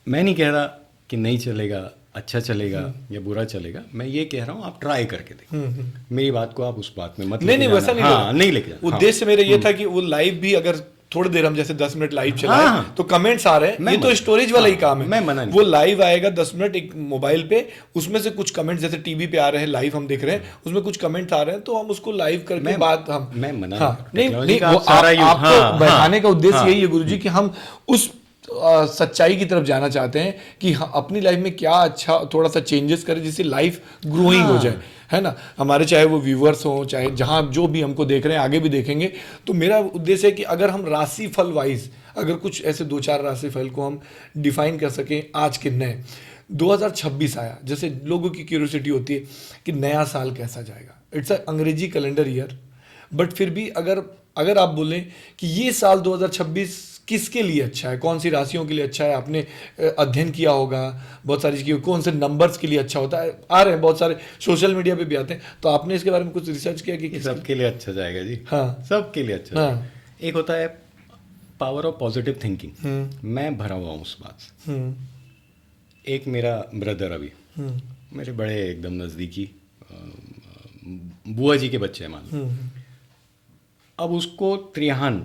मैं नहीं कह रहा कि नहीं चलेगा, अच्छा चलेगा या बुरा चलेगा, मैं ये कह रहा हूँ आप ट्राई करके देखो। मेरी बात को आप उस बात में मत नहीं वैसा नहीं, हाँ, नहीं लेके जाना। उद्देश्य मेरा ये था कि वो लाइव भी अगर थोड़ी देर हम जैसे 10 मिनट लाइव चलाए तो कमेंट्स आ रहे हैं, ये तो स्टोरेज वाला ही काम है। मैं मना नहीं, वो लाइव आएगा 10 मिनट एक मोबाइल पे, उसमें से कुछ कमेंट्स जैसे टीवी पे आ रहे हैं, लाइव हम देख रहे हैं, उसमें कुछ कमेंट्स आ रहे हैं तो हम उसको लाइव करके बात हम मैं मना नहीं आपको बैठाने का उद्देश्य यही है गुरुजी कि हम उस सच्चाई की तरफ जाना चाहते हैं कि अपनी लाइफ में क्या अच्छा थोड़ा सा चेंजेस करें जिससे लाइफ ग्रोइंग हो जाए, है ना। हमारे चाहे वो व्यूवर्स हों, चाहे जहाँ जो भी हमको देख रहे हैं, आगे भी देखेंगे, तो मेरा उद्देश्य है कि अगर हम राशि फल वाइज अगर कुछ ऐसे 2-4 राशि फल को हम डिफाइन कर सकें आज के नए 2026 आया, जैसे लोगों की क्यूरियोसिटी होती है कि नया साल कैसा जाएगा। इट्स अ अंग्रेजी कैलेंडर ईयर, बट फिर भी अगर आप बोलें कि ये साल 2026 किसके लिए अच्छा है, कौन सी राशियों के लिए अच्छा है, आपने अध्ययन किया होगा बहुत सारी चीज़ें, कौन से नंबर्स के लिए अच्छा होता है, आ रहे हैं बहुत सारे सोशल मीडिया पे भी आते हैं, तो आपने इसके बारे में कुछ रिसर्च किया कि सबके लिए अच्छा जाएगा जी? हाँ, सबके लिए अच्छा जाएगा। एक होता है पावर ऑफ पॉजिटिव थिंकिंग, मैं भरा हुआ हूँ उस बात से। एक मेरा ब्रदर अभी मेरे बड़े एकदम नज़दीकी बुआ जी के बच्चे हैं मान लो, अब उसको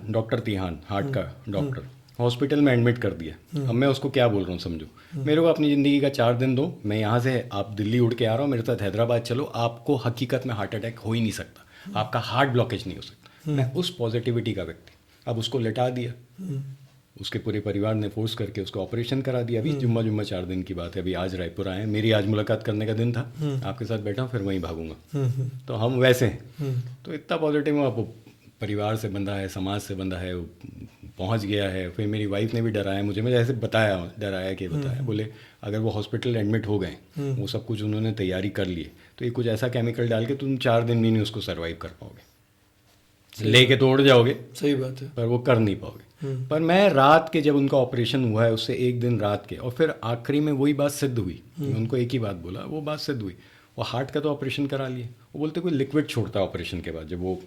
डॉक्टर तिहान हार्ट का डॉक्टर हॉस्पिटल में एडमिट कर दिया। अब मैं उसको क्या बोल रहा हूँ समझो, मेरे को अपनी ज़िंदगी का 4 दिन दो, मैं यहाँ से आप दिल्ली उड़ के आ रहा हूँ, मेरे साथ हैदराबाद चलो, आपको हकीकत में हार्ट अटैक हो ही नहीं सकता, आपका हार्ट ब्लॉकेज नहीं हो सकता। मैं उस पॉजिटिविटी का व्यक्ति, अब उसको लेटा दिया, उसके पूरे परिवार ने फोर्स करके उसको ऑपरेशन करा दिया। अभी जुम्मा 4 दिन की बात है, अभी आज रायपुर आए हैं, मेरी आज मुलाकात करने का दिन था, आपके साथ बैठा हूँ, फिर वहीं भागूंगा। तो हम वैसे हैं, तो इतना पॉजिटिव हूँ, आपको परिवार से बंधा है, समाज से बंधा है, पहुंच गया है। फिर मेरी वाइफ ने भी डराया मुझे ऐसे बताया, बोले अगर वो हॉस्पिटल एडमिट हो गए, वो सब कुछ उन्होंने तैयारी कर ली है, तो ये कुछ ऐसा केमिकल डाल के तुम 4 दिन भी नहीं उसको सर्वाइव कर पाओगे, लेके तो उड़ जाओगे, सही बात है, पर वो कर नहीं पाओगे। पर मैं रात के जब उनका ऑपरेशन हुआ है उससे एक दिन रात के, और फिर आखिरी में वही बात सिद्ध हुई, उनको एक ही बात बोला, वो बात सिद्ध हुई। वो हार्ट का तो ऑपरेशन करा लिए, वो बोलते कोई लिक्विड छोड़ता है ऑपरेशन के बाद, जब वो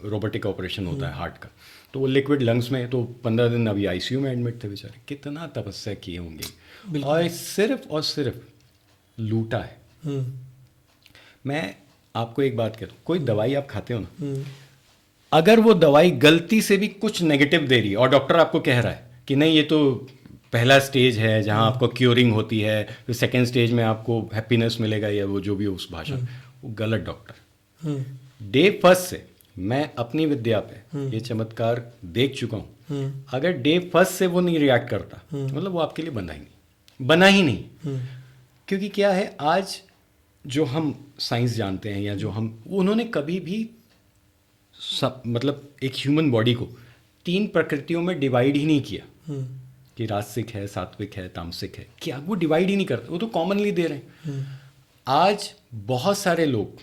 रोबोटिक ऑपरेशन होता है हार्ट का, तो वो लिक्विड लंग्स में, तो 15 दिन अभी आईसीयू में एडमिट थे बेचारे। कितना तपस्या किए होंगे, और सिर्फ लूटा है। मैं आपको एक बात कहता हूँ, कोई दवाई आप खाते हो ना, अगर वो दवाई गलती से भी कुछ नेगेटिव दे रही है और डॉक्टर आपको कह रहा है कि नहीं ये तो पहला स्टेज है जहाँ आपको क्योरिंग होती है, फिर सेकेंड स्टेज में आपको हैप्पीनेस मिलेगा, या वो जो भी उस भाषा, वो गलत डॉक्टर। डे फर्स्ट से मैं अपनी विद्या पे ये चमत्कार देख चुका हूँ। अगर डे फर्स्ट से वो नहीं रिएक्ट करता, मतलब वो आपके लिए बना ही नहीं। क्योंकि क्या है, आज जो हम साइंस जानते हैं, या जो हम, उन्होंने कभी भी मतलब एक ह्यूमन बॉडी को 3 प्रकृतियों में डिवाइड ही नहीं किया कि राजसिक है, सात्विक है, तामसिक है, क्या वो डिवाइड ही नहीं करते, वो तो कॉमनली दे रहे हैं। आज बहुत सारे लोग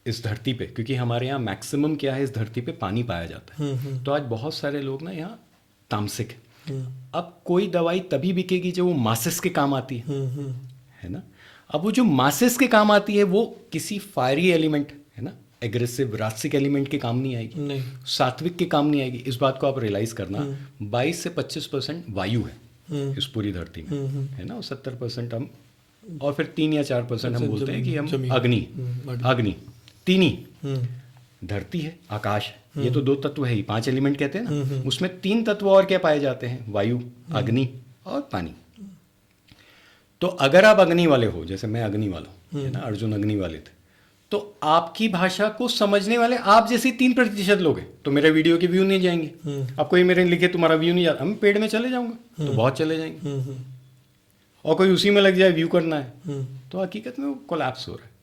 इस धरती पे, क्योंकि हमारे यहाँ मैक्सिमम क्या है, इस धरती पे पानी पाया जाता है, तो आज बहुत सारे लोग ना यहाँ तामसिक है। अब कोई दवाई तभी बिकेगी जब वो मासेस के काम आती है ना। अब वो जो मासेस के काम आती है वो किसी फायरी एलिमेंट है ना, एग्रेसिव रासिक एलिमेंट के काम नहीं आएगी, नहीं, सात्विक के काम नहीं आएगी। इस बात को आप रियलाइज करना, 22 से 25% वायु है इस पूरी धरती में, है ना, और 70% हम, और फिर 3 या 4% हम बोलते हैं कि हम अग्नि 3 ही। धरती है, आकाश है, ये तो 2 तत्व है ही, 5 एलिमेंट कहते हैं ना, उसमें 3 तत्व और क्या पाए जाते हैं, वायु, अग्नि और पानी। तो अगर आप अग्नि वाले हो, जैसे मैं अग्नि वाला हूँ, है ना, अर्जुन अग्नि वाले थे, तो आपकी भाषा को समझने वाले आप जैसे 3% लोग हैं, तो मेरे वीडियो के व्यू नहीं जाएंगे। आपको ये मेरे लिखे तुम्हारा व्यू नहीं जाता, हम पेड़ में चले जाऊंगा तो बहुत चले जाएंगे, और कोई उसी में लग जाए व्यू करना है, तो हकीकत में वो कोलैप्स हो रहा है।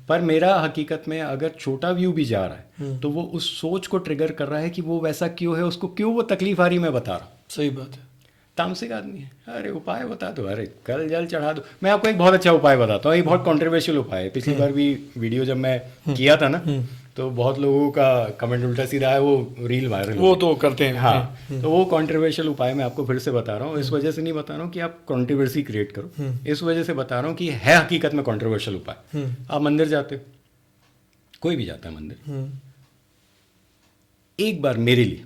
पर मेरा हकीकत में अगर छोटा व्यू भी जा रहा है तो वो उस सोच को ट्रिगर कर रहा है कि वो वैसा क्यों है, उसको क्यों वो तकलीफ आ रही, मैं बता रहा हूँ। सही बात है। तामसिक आदमी है, अरे उपाय बता दो, अरे कल जल चढ़ा दो। मैं आपको एक बहुत अच्छा उपाय बताता हूँ, ये बहुत कंट्रोवर्शियल उपाय है। पिछली बार भी वीडियो जब मैं किया था ना, तो बहुत लोगों का कमेंट उल्टा सीधा है, वो रील वायरल, वो तो करते हैं। हाँ, तो वो कंट्रोवर्शियल उपाय मैं आपको फिर से बता रहा हूँ। इस वजह से नहीं बता रहा हूँ कि आप कंट्रोवर्सी क्रिएट करो, इस वजह से बता रहा हूँ कि है हकीकत में कंट्रोवर्शियल उपाय। आप मंदिर जाते हो, कोई भी जाता है मंदिर, एक बार मेरे लिए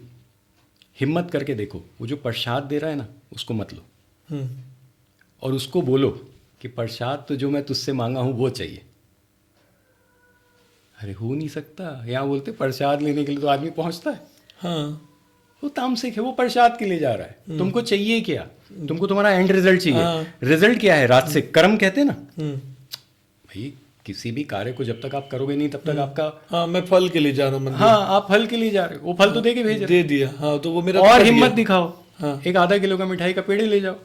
हिम्मत करके देखो, वो जो प्रसाद दे रहा है ना, उसको मत लो, और उसको बोलो कि प्रसाद तो जो मैं तुझसे मांगा हूं वो चाहिए। अरे हो नहीं सकता। यहाँ बोलते प्रसाद लेने के लिए तो आदमी पहुंचता है। हाँ, वो तामसिक है, वो प्रसाद के लिए जा रहा है। तुमको चाहिए क्या? तुमको तुम्हारा एंड रिजल्ट चाहिए। रिजल्ट क्या है? राजसिक कर्म कहते हैं ना भाई। किसी भी कार्य को जब तक आप करोगे नहीं तब तक आपका, हाँ, मैं फल के लिए जा रहा हूँ मंदिर। हाँ, आप फल के लिए जा रहे हो, वो फल तो दे के भेज रहे दे दिया, हाँ, तो वो मेरा हो। और कट हिम्मत गया। दिखाओ, हाँ। एक आधा किलो का मिठाई का पेड़े ले जाओ,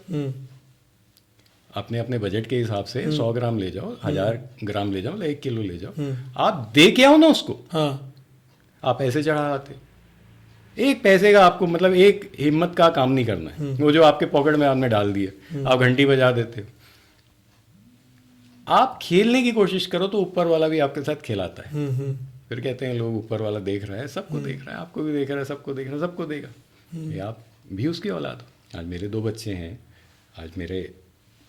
अपने अपने बजट के हिसाब से 100 ग्राम ले जाओ, 1000 ग्राम ले जाओ, 1 किलो ले जाओ, आप दे के आओ ना उसको। हाँ, आप ऐसे चढ़ा आते, एक पैसे का आपको मतलब एक हिम्मत का काम नहीं करना है। वो जो आपके पॉकेट में आपने डाल दिए, आप घंटी बजा देते हो। आप खेलने की कोशिश करो तो ऊपर वाला भी आपके साथ खिलाता है। फिर कहते हैं लोग ऊपर वाला देख रहा है, सबको देख रहा है, आपको भी देख रहा है, सबको देख रहा है, सबको देगा। ये आप भी उसकी औलाद हो। आज मेरे 2 बच्चे हैं, आज मेरे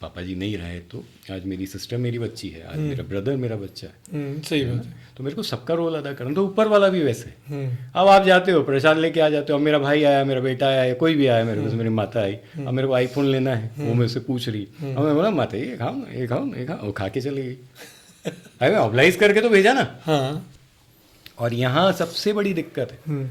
पापा जी नहीं रहे तो आज मेरी सिस्टर मेरी बच्ची है, आज मेरा ब्रदर मेरा बच्चा है। सही बात है। तो मेरे को सबका रोल अदा करना, तो ऊपर वाला भी वैसे है। अब आप जाते हो, प्रसाद लेके आ जाते हो, अब मेरा भाई आया, मेरा बेटा आया, कोई भी आया, मेरे पास मेरी माता आई, अब मेरे को आईफोन लेना है, वो मेरे से पूछ रही, अब मैं बोला माता ये खाओ ना, ये खाओ ना, ये खाओ, वो खा के चली गई। अरे मैं ऑब्लाइज करके तो भेजा ना। हाँ, और यहाँ सबसे बड़ी दिक्कत है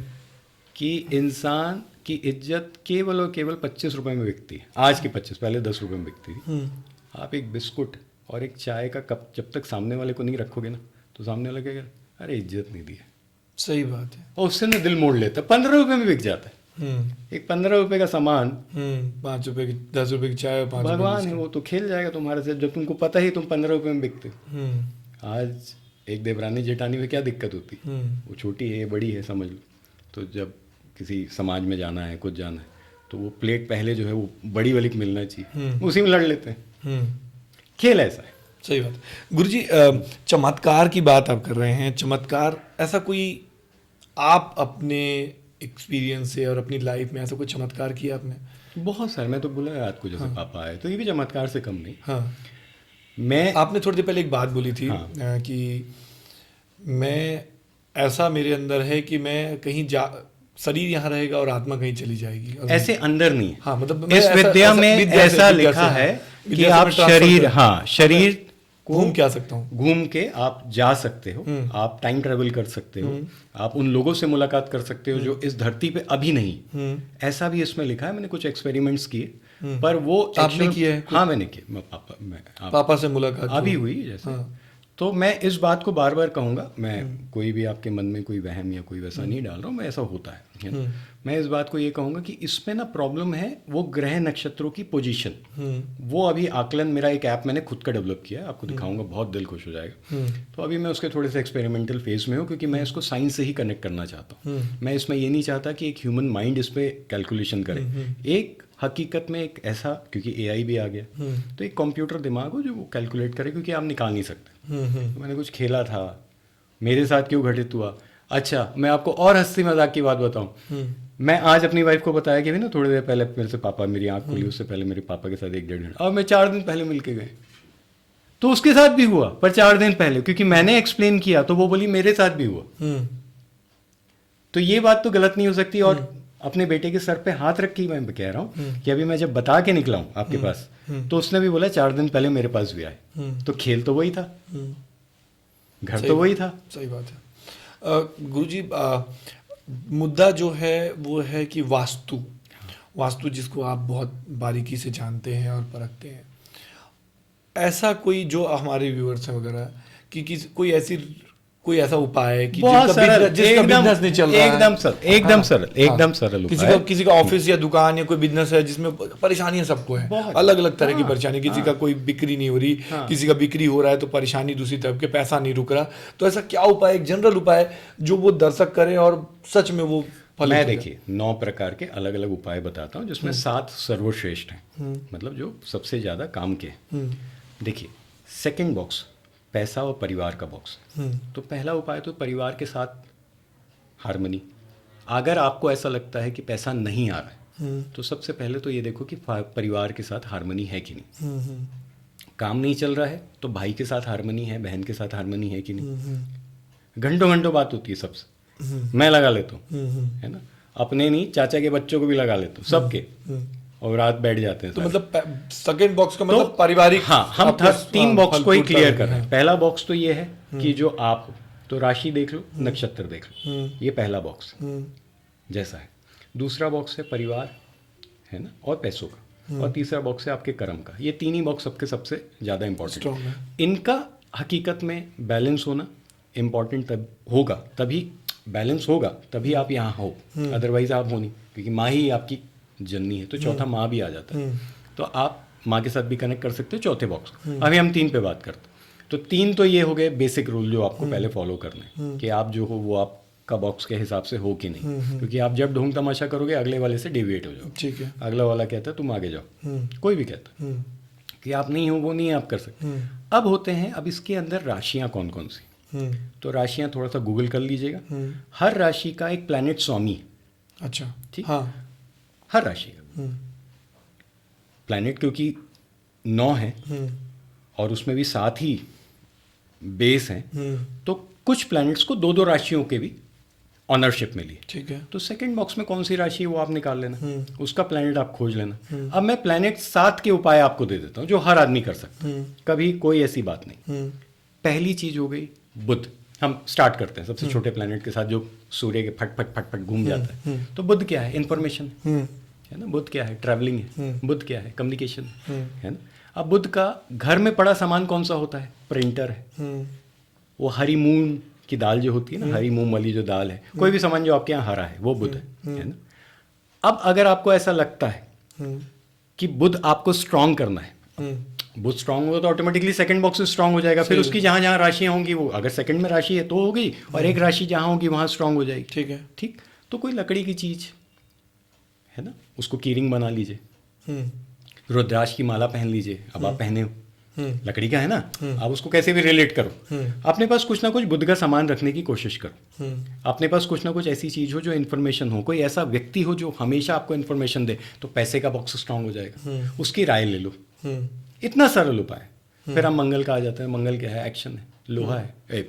कि इंसान की इज्जत केवल और केवल 25 रुपए में बिकती है। आज की 25, पहले 10 रुपए में बिकती थी। आप एक बिस्कुट और एक चाय का कप जब तक सामने वाले को नहीं रखोगे ना, तो सामने वाला कहेगा अरे इज्जत नहीं दी है। सही बात है। और उससे ना दिल मोड़ लेता है। 15 रुपए में बिक जाता है। एक 15 रुपए का सामान, 5 रुपए की, 10 रुपए की चाय और 5 भगवान है, वो तो खेल जाएगा तुम्हारे से, जब तुमको पता ही तुम 15 रुपए में बिकते हो। आज एक देवरानी जेठानी में क्या दिक्कत होती, वो छोटी है बड़ी है समझ लो, तो जब किसी समाज में जाना है, कुछ जाना है, तो वो प्लेट पहले जो है वो बड़ी वाली को मिलना चाहिए, उसी में लड़ लेते हैं। खेल ऐसा है। सही बात। गुरुजी, चमत्कार की बात आप कर रहे हैं, चमत्कार ऐसा कोई आप अपने एक्सपीरियंस से और अपनी लाइफ में ऐसा कोई चमत्कार किया आपने? बहुत सारे, मैं तो बोला रात को जैसे पापा आए, तो ये भी चमत्कार से कम नहीं। हाँ, मैं, आपने थोड़ी देर पहले एक बात बोली थी कि मैं, ऐसा मेरे अंदर है कि मैं कहीं जा, शरीर यहाँ रहेगा और आत्मा कहीं चली जाएगी। ऐसे अंदर नहीं है। हाँ, मतलब इस विद्या में ऐसा लिखा है कि आप शरीर, हाँ, शरीर घूम के आ सकता हूँ, घूम के आप जा सकते हो, आप टाइम ट्रेवल कर सकते हो, आप उन लोगों से मुलाकात कर सकते हो जो इस धरती पे अभी नहीं। ऐसा भी इसमें लिखा है। मैंने कुछ एक्सपेरिमेंट्स किए, पर वो आपने किए हैं? हाँ, मैंने किए। पापा से मुलाकात अभी हुई जैसे। तो मैं इस बात को बार बार कहूँगा, मैं कोई भी आपके मन में कोई वहम या कोई वैसा नहीं डाल रहा हूँ, मैं ऐसा होता है ना। मैं इस बात को ये कहूँगा कि इसमें ना प्रॉब्लम है वो ग्रह नक्षत्रों की पोजीशन। वो अभी आकलन, मेरा एक ऐप मैंने खुद का डेवलप किया है, आपको दिखाऊंगा, बहुत दिल खुश हो जाएगा। तो अभी मैं उसके थोड़े से एक्सपेरिमेंटल फेज में हूँ, क्योंकि मैं इसको साइंस से ही कनेक्ट करना चाहता हूँ। मैं इसमें ये नहीं चाहता कि एक ह्यूमन माइंड इस पर कैलकुलेशन करे। एक हकीकत में एक ऐसा, क्योंकि एआई भी आ गया, तो एक कंप्यूटर दिमाग हो जो वो कैलकुलेट करे, क्योंकि आप निकाल नहीं सकते। तो मैंने कुछ खेला था, मेरे साथ क्यों घटित हुआ? अच्छा, मैं आपको और हंसी मजाक की बात बताऊं। मैं आज अपनी वाइफ को बताया कि भी ना थोड़ी देर पहले मेरे से पापा मेरी आंख खुली, उससे पहले मेरे पापा के साथ 1-1.5 घंटा, और मैं 4 दिन पहले मिल के गए। तो उसके साथ भी हुआ, पर 4 दिन पहले, क्योंकि मैंने एक्सप्लेन किया तो वो बोली मेरे साथ भी हुआ। तो ये बात तो गलत नहीं हो सकती। और अपने बेटे के सर पे हाथ रख के मैं कह रहा हूँ कि अभी मैं जब बता के निकला हूँ आपके पास, तो उसने भी बोला 4 दिन पहले मेरे पास भी आए। तो खेल तो वही था, घर तो वही था। सही बात है। गुरुजी, मुद्दा जो है वो है कि वास्तु जिसको आप बहुत बारीकी से जानते हैं और परखते हैं, ऐसा कोई जो हमारे व्यूअर्स हैं वगैरह कि कोई ऐसा उपाय है कि जिसका बिजनेस नहीं चल रहा है, एकदम सरल उपाय। किसी का ऑफिस या दुकान या कोई बिजनेस है जिसमें परेशानियां सबको है, अलग अलग तरह की परेशानी, किसी का कोई बिक्री नहीं हो रही, किसी का बिक्री हो रहा है तो परेशानी दूसरी तरफ के, पैसा नहीं रुक रहा, तो ऐसा क्या उपाय, एक जनरल उपाय जो वो दर्शक करें और सच में वो फलित मैं हो जाए? देखिए 9 प्रकार के अलग अलग उपाय बताता हूँ, जिसमें 7 सर्वश्रेष्ठ हैं, मतलब जो सबसे ज्यादा काम के। देखिए, सेकंड बॉक्स पैसा और परिवार का बॉक्स। तो पहला उपाय तो परिवार के साथ हार्मनी। अगर आपको ऐसा लगता है कि पैसा नहीं आ रहा है, तो सबसे पहले तो ये देखो कि परिवार के साथ हार्मनी है कि नहीं। काम नहीं चल रहा है तो भाई के साथ हार्मनी है, बहन के साथ हार्मनी है कि नहीं। घंटों घंटों बात होती है सबसे, मैं लगा लेता हूँ, है ना, अपने नहीं चाचा के बच्चों को भी लगा लेता हूँ, सबके, और रात बैठ जाते हैं। तो मतलब सेकंड बॉक्स का मतलब पारिवारिक, हाँ, हम 3 बॉक्स को ही क्लियर कर रहे हैं। पहला बॉक्स तो ये है कि जो आप तो राशि देख लो, नक्षत्र देख लो, ये पहला बॉक्स जैसा है। दूसरा बॉक्स है परिवार, है ना, और पैसों का, और तीसरा बॉक्स है आपके कर्म का। ये 3 ही बॉक्स सबके सबसे ज्यादा इंपॉर्टेंट है। इनका हकीकत में बैलेंस होना इंपॉर्टेंट तब होगा, तभी बैलेंस होगा तभी आप यहाँ हो, अदरवाइज आप हो नहीं, क्योंकि माँ ही आपकी जननी है, तो चौथा माँ भी आ जाता है। तो आप माँ के साथ भी कनेक्ट कर सकते हो चौथे बॉक्स। अभी हम 3 पे बात करते हैं। तो 3 तो ये हो गए बेसिक रूल जो आपको पहले फॉलो करने हैं, कि आप जो हो वो आपका बॉक्स के हिसाब से हो कि नहीं, क्योंकि आप जब ढोंग तमाशा करोगे अगले वाले से डेविएट हो जाओ। ठीक है, अगला वाला कहता है तुम आगे जाओ, कोई भी कहता है कि आप नहीं हो, वो नहीं आप कर सकते। अब होते हैं, अब इसके अंदर राशियां कौन कौन सी, तो राशियां थोड़ा सा गूगल कर लीजिएगा। हर राशि का एक प्लैनेट स्वामी है। अच्छा, ठीक, हाँ, हर राशि का प्लैनेट, क्योंकि 9 है और उसमें भी 7 ही बेस हैं, तो कुछ प्लैनेट्स को 2-2 राशियों के भी ऑनरशिप मिली। ठीक है, तो सेकंड बॉक्स में कौन सी राशि है वो आप निकाल लेना, उसका प्लैनेट आप खोज लेना। अब मैं प्लैनेट 7 के उपाय आपको दे देता हूं जो हर आदमी कर सकता है, कभी कोई ऐसी बात नहीं। पहली चीज हो गई बुध। हम स्टार्ट करते हैं सबसे छोटे प्लैनेट के साथ, जो सूर्य के फट फट फट फट घूम जाता है। तो बुध क्या है? इंफॉर्मेशन है ना। बुध क्या है? ट्रैवलिंग है। बुध क्या है? कम्युनिकेशन है ना। अब बुध का घर में पड़ा सामान कौन सा होता है? प्रिंटर है। वो हरी मूंग की दाल जो होती है ना, हरी मूंग वाली जो दाल है, कोई भी सामान जो आपके यहाँ हरा है वो बुध है ना। अब अगर आपको ऐसा लगता है कि बुध आपको स्ट्रांग करना है, बुध स्ट्रांग होगा तो ऑटोमेटिकली सेकंड बॉक्स स्ट्रांग हो जाएगा। फिर उसकी जहां जहां राशियां होंगी, वो अगर सेकंड में राशि है तो हो गई, और एक राशि जहां होगी वहां स्ट्रांग हो जाएगी। ठीक है, ठीक। तो कोई लकड़ी की चीज है ना, उसको कीरिंग बना लीजिए, रुद्राक्ष की माला पहन लीजिए। अब आप पहने हो, लकड़ी का है ना, आप उसको कैसे भी रिलेट करो। अपने पास कुछ ना कुछ बुध का सामान रखने की कोशिश करो। अपने पास कुछ ना कुछ ऐसी चीज हो जो इन्फॉर्मेशन हो, कोई ऐसा व्यक्ति हो जो हमेशा आपको इन्फॉर्मेशन दे, तो पैसे का बॉक्स स्ट्रांग हो जाएगा। उसकी राय ले लो, इतना सरल उपाय। फिर हम मंगल का आ जाते हैं। मंगल क्या है? एक्शन है, लोहा है,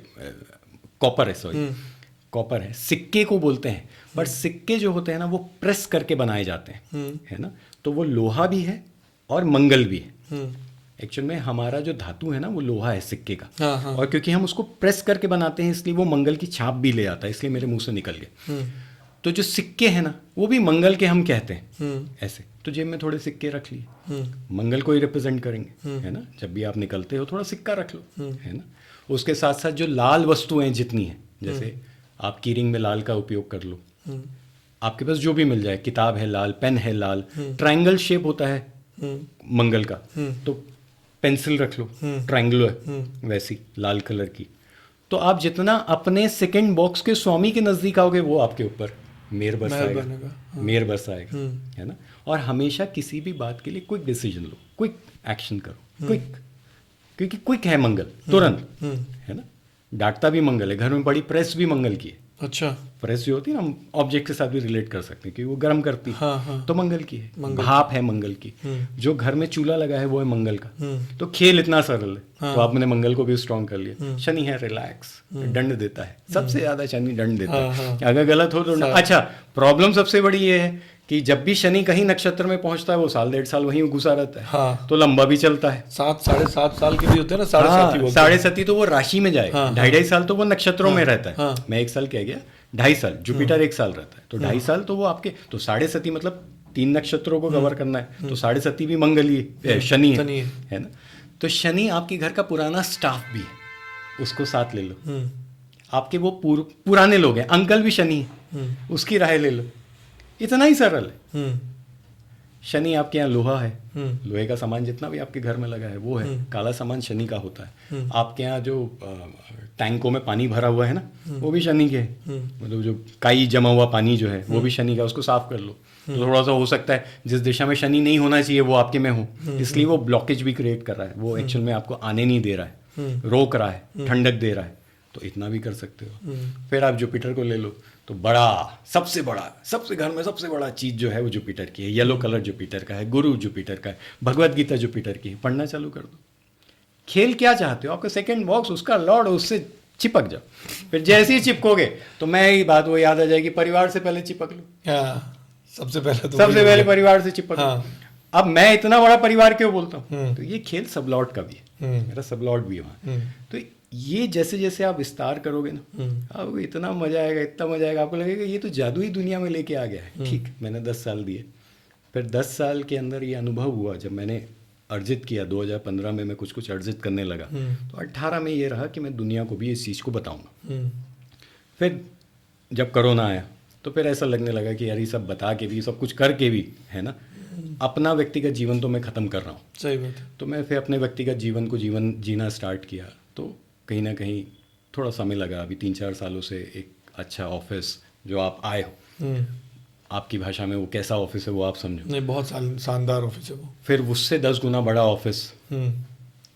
कॉपर है, सॉरी कॉपर है। सिक्के को बोलते हैं, बट सिक्के जो होते हैं ना वो प्रेस करके बनाए जाते हैं, है ना। तो वो लोहा भी है और मंगल भी है। एक्चुअल में हमारा जो धातु है ना वो लोहा है सिक्के का। हाँ, हाँ। और क्योंकि हम उसको प्रेस करके बनाते हैं इसलिए वो मंगल की छाप भी ले आता है, इसलिए मेरे मुंह से निकल गया। तो जो सिक्के हैं ना वो भी मंगल के हम कहते हैं ऐसे। तो जेब में थोड़े सिक्के रख लिए, मंगल को ही रिप्रेजेंट करेंगे, है ना। जब भी आप निकलते हो थोड़ा सिक्का रख लो, है ना। उसके साथ साथ जो लाल वस्तुएं जितनी हैं, जैसे आप कीरिंग में लाल का उपयोग कर लो, आपके पास जो भी मिल जाए, किताब है लाल, पेन है लाल, ट्रायंगल शेप होता है मंगल का, तो पेंसिल रख लो ट्रायंगुलर वैसी लाल कलर की। तो आप जितना अपने सेकंड बॉक्स के स्वामी के नजदीक आओगे वो आपके ऊपर मेहर बरसाएगा, मेहर बरसाएगा, है ना। और हमेशा किसी भी बात के लिए क्विक डिसीजन लो, क्विक एक्शन करो, क्विक, क्योंकि क्विक है मंगल, तुरंत, है ना। डांटता भी मंगल है, घर में पड़ी प्रेस भी मंगल की है। अच्छा। प्रेस जो होती है ना, हम ऑब्जेक्ट के साथ भी रिलेट कर सकते हैं कि वो गर्म करती है, हाँ हाँ। तो मंगल की है। मंगल भाप है मंगल की। जो घर में चूल्हा लगा है वो है मंगल का। तो खेल इतना सरल है। हाँ। तो आपने मंगल को भी स्ट्रॉन्ग कर लिया। शनि है रिलैक्स, दंड देता है, सबसे ज्यादा शनि दंड देता हाँ, है। हाँ। अगर गलत हो तो अच्छा, प्रॉब्लम सबसे बड़ी ये है कि जब भी शनि कहीं नक्षत्र में पहुंचता है वो साल 1.5 साल वहीं घुसा रहता है। हाँ। तो लंबा भी चलता है। 7 साढ़े 7 साल के भी होते हैं ना, साढ़े सात ही बोलते हैं। 7.5 तो वो राशि में जाएगा। हाँ, 2.5 साल तो वो नक्षत्रों में रहता है। हाँ। मैं 1 साल कह गया, 2.5 साल जुपिटर 1 साल रहता है, तो 2.5 साल तो वो आपके, तो 7.5 मतलब 3 नक्षत्रों को कवर करना है, तो 7.5 भी मंगल ही शनि है ना। तो शनि आपके घर का पुराना स्टाफ भी है, उसको साथ ले लो। आपके वो पुराने लोग हैं, अंकल भी शनि है, उसकी राय ले लो। इतना ही सरल है। शनि आपके यहाँ लोहा है, लोहे का सामान जितना भी आपके घर में लगा है वो है। काला सामान शनि का होता है। आपके यहाँ जो टैंकों में पानी भरा हुआ है ना, वो भी शनि के है। मतलब जो काई जमा हुआ पानी जो है वो भी शनि का, उसको साफ कर लो। तो थोड़ा सा हो सकता है जिस दिशा में शनि नहीं होना चाहिए वो आपके में हो, इसलिए वो ब्लॉकेज भी क्रिएट कर रहा है। वो एक्चुअल में आपको आने नहीं दे रहा है, रोक रहा है, ठंडक दे रहा है। तो इतना भी कर सकते हो। फिर आप जुपिटर को ले लो, तो सबसे घर में सबसे बड़ा चीज जो है वो जुपिटर की है। येलो कलर जुपिटर का है, गुरु जुपिटर का है, भगवत गीता जुपिटर की है। पढ़ना चालू कर दो। खेल क्या चाहते हो? आपका सेकंड बॉक्स उसका लॉर्ड, उससे चिपक जाओ। फिर जैसे ही चिपकोगे तो मैं ही बात वो याद आ जाएगी, परिवार से पहले चिपक लो। सबसे पहले परिवार से चिपक लो। अब मैं इतना बड़ा परिवार क्यों बोलता हूँ? तो ये खेल सब लॉर्ड का भी है, मेरा सब लॉर्ड भी है वहाँ। तो ये जैसे जैसे आप विस्तार करोगे ना, आपको इतना मजा आएगा, आपको लगेगा ये तो जादुई दुनिया में लेके आ गया है। ठीक, मैंने 10 साल दिए, फिर 10 साल के अंदर ये अनुभव हुआ। जब मैंने अर्जित किया 2015 में, मैं कुछ अर्जित करने लगा, तो 18 में ये रहा कि मैं दुनिया को भी इस चीज़ को बताऊंगा। फिर जब कोरोना आया तो फिर ऐसा लगने लगा कि यार ये सब बता के भी, सब कुछ करके भी, है ना, अपना व्यक्तिगत जीवन तो मैं ख़त्म कर रहा हूँ। सही बात है। तो मैं फिर अपने व्यक्तिगत जीवन को जीना स्टार्ट किया। तो कहीं ना कहीं थोड़ा समय लगा। अभी 3-4 सालों से एक अच्छा ऑफिस जो आप आए हो, आपकी भाषा में वो कैसा ऑफिस है वो आप समझो। नहीं, बहुत शानदार ऑफिस है वो। फिर उससे 10 गुना बड़ा ऑफिस,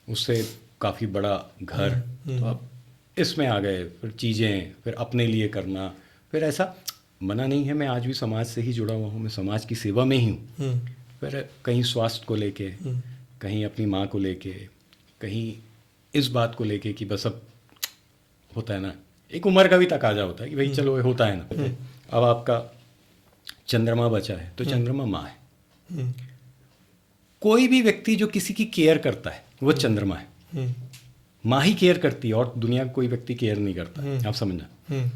उससे काफ़ी बड़ा घर, तो अब इसमें आ गए। फिर चीज़ें, फिर अपने लिए करना, फिर ऐसा मना नहीं है, मैं आज भी समाज से ही जुड़ा हुआ हूँ, मैं समाज की सेवा में ही हूँ। फिर कहीं स्वास्थ्य को लेके, कहीं अपनी माँ को लेके, कहीं इस बात को लेके कि बस अब होता है ना, एक उम्र का भी तकाजा होता है कि भाई चलो होता है ना। अब आपका चंद्रमा बचा है तो चंद्रमा माँ है। कोई भी व्यक्ति जो किसी की केयर करता है वो चंद्रमा है। माँ ही केयर करती है और दुनिया का कोई व्यक्ति केयर नहीं करता। आप समझना,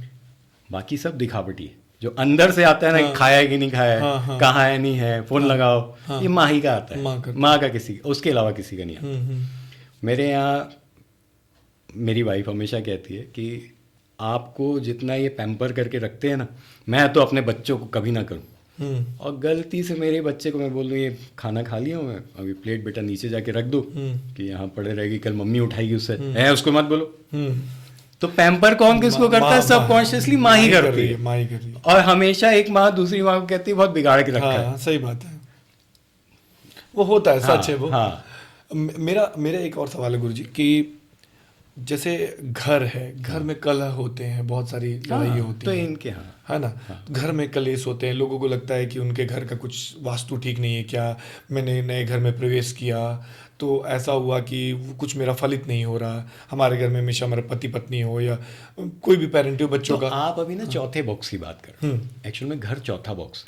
बाकी सब दिखावटी है। जो अंदर से आता है ना, खाया है कि नहीं खाया है, कहाँ है नहीं है, फोन लगाओ, ये माँ ही का आता है, माँ का, किसी उसके अलावा किसी का नहीं आता। मेरे यहाँ मेरी वाइफ हमेशा कहती है कि आपको जितना ये पैम्पर करके रखते हैं ना, मैं तो अपने बच्चों को कभी ना करूं। और गलती से मेरे बच्चे को मैं बोल दूँ ये खाना खा लिया हूँ मैं, अभी प्लेट बेटा नीचे जाके रख दो कि यहाँ पड़े रहेगी, कल मम्मी उठाएगी उससे, है उसको मत बोलो। तो पैम्पर कौन किसको करता है? सबकॉन्शियसली माँ ही करती है। और हमेशा एक माँ दूसरी माँ को कहती है बहुत बिगाड़ के रखा है। सही बात है, वो होता है, सच है वो। मेरा एक और सवाल है गुरुजी कि जैसे घर है, घर में कलह होते हैं, बहुत सारी लड़ाई होती तो है, इनके है ना। घर में कलेश होते हैं, लोगों को लगता है कि उनके घर का कुछ वास्तु ठीक नहीं है क्या, मैंने नए घर में प्रवेश किया तो ऐसा हुआ कि कुछ मेरा फलित नहीं हो रहा, हमारे घर में हमेशा हमारे पति पत्नी हो या कोई भी पेरेंट हो बच्चों का। आप अभी ना चौथे बॉक्स की बात कर, एक्चुअल में घर चौथा बॉक्स।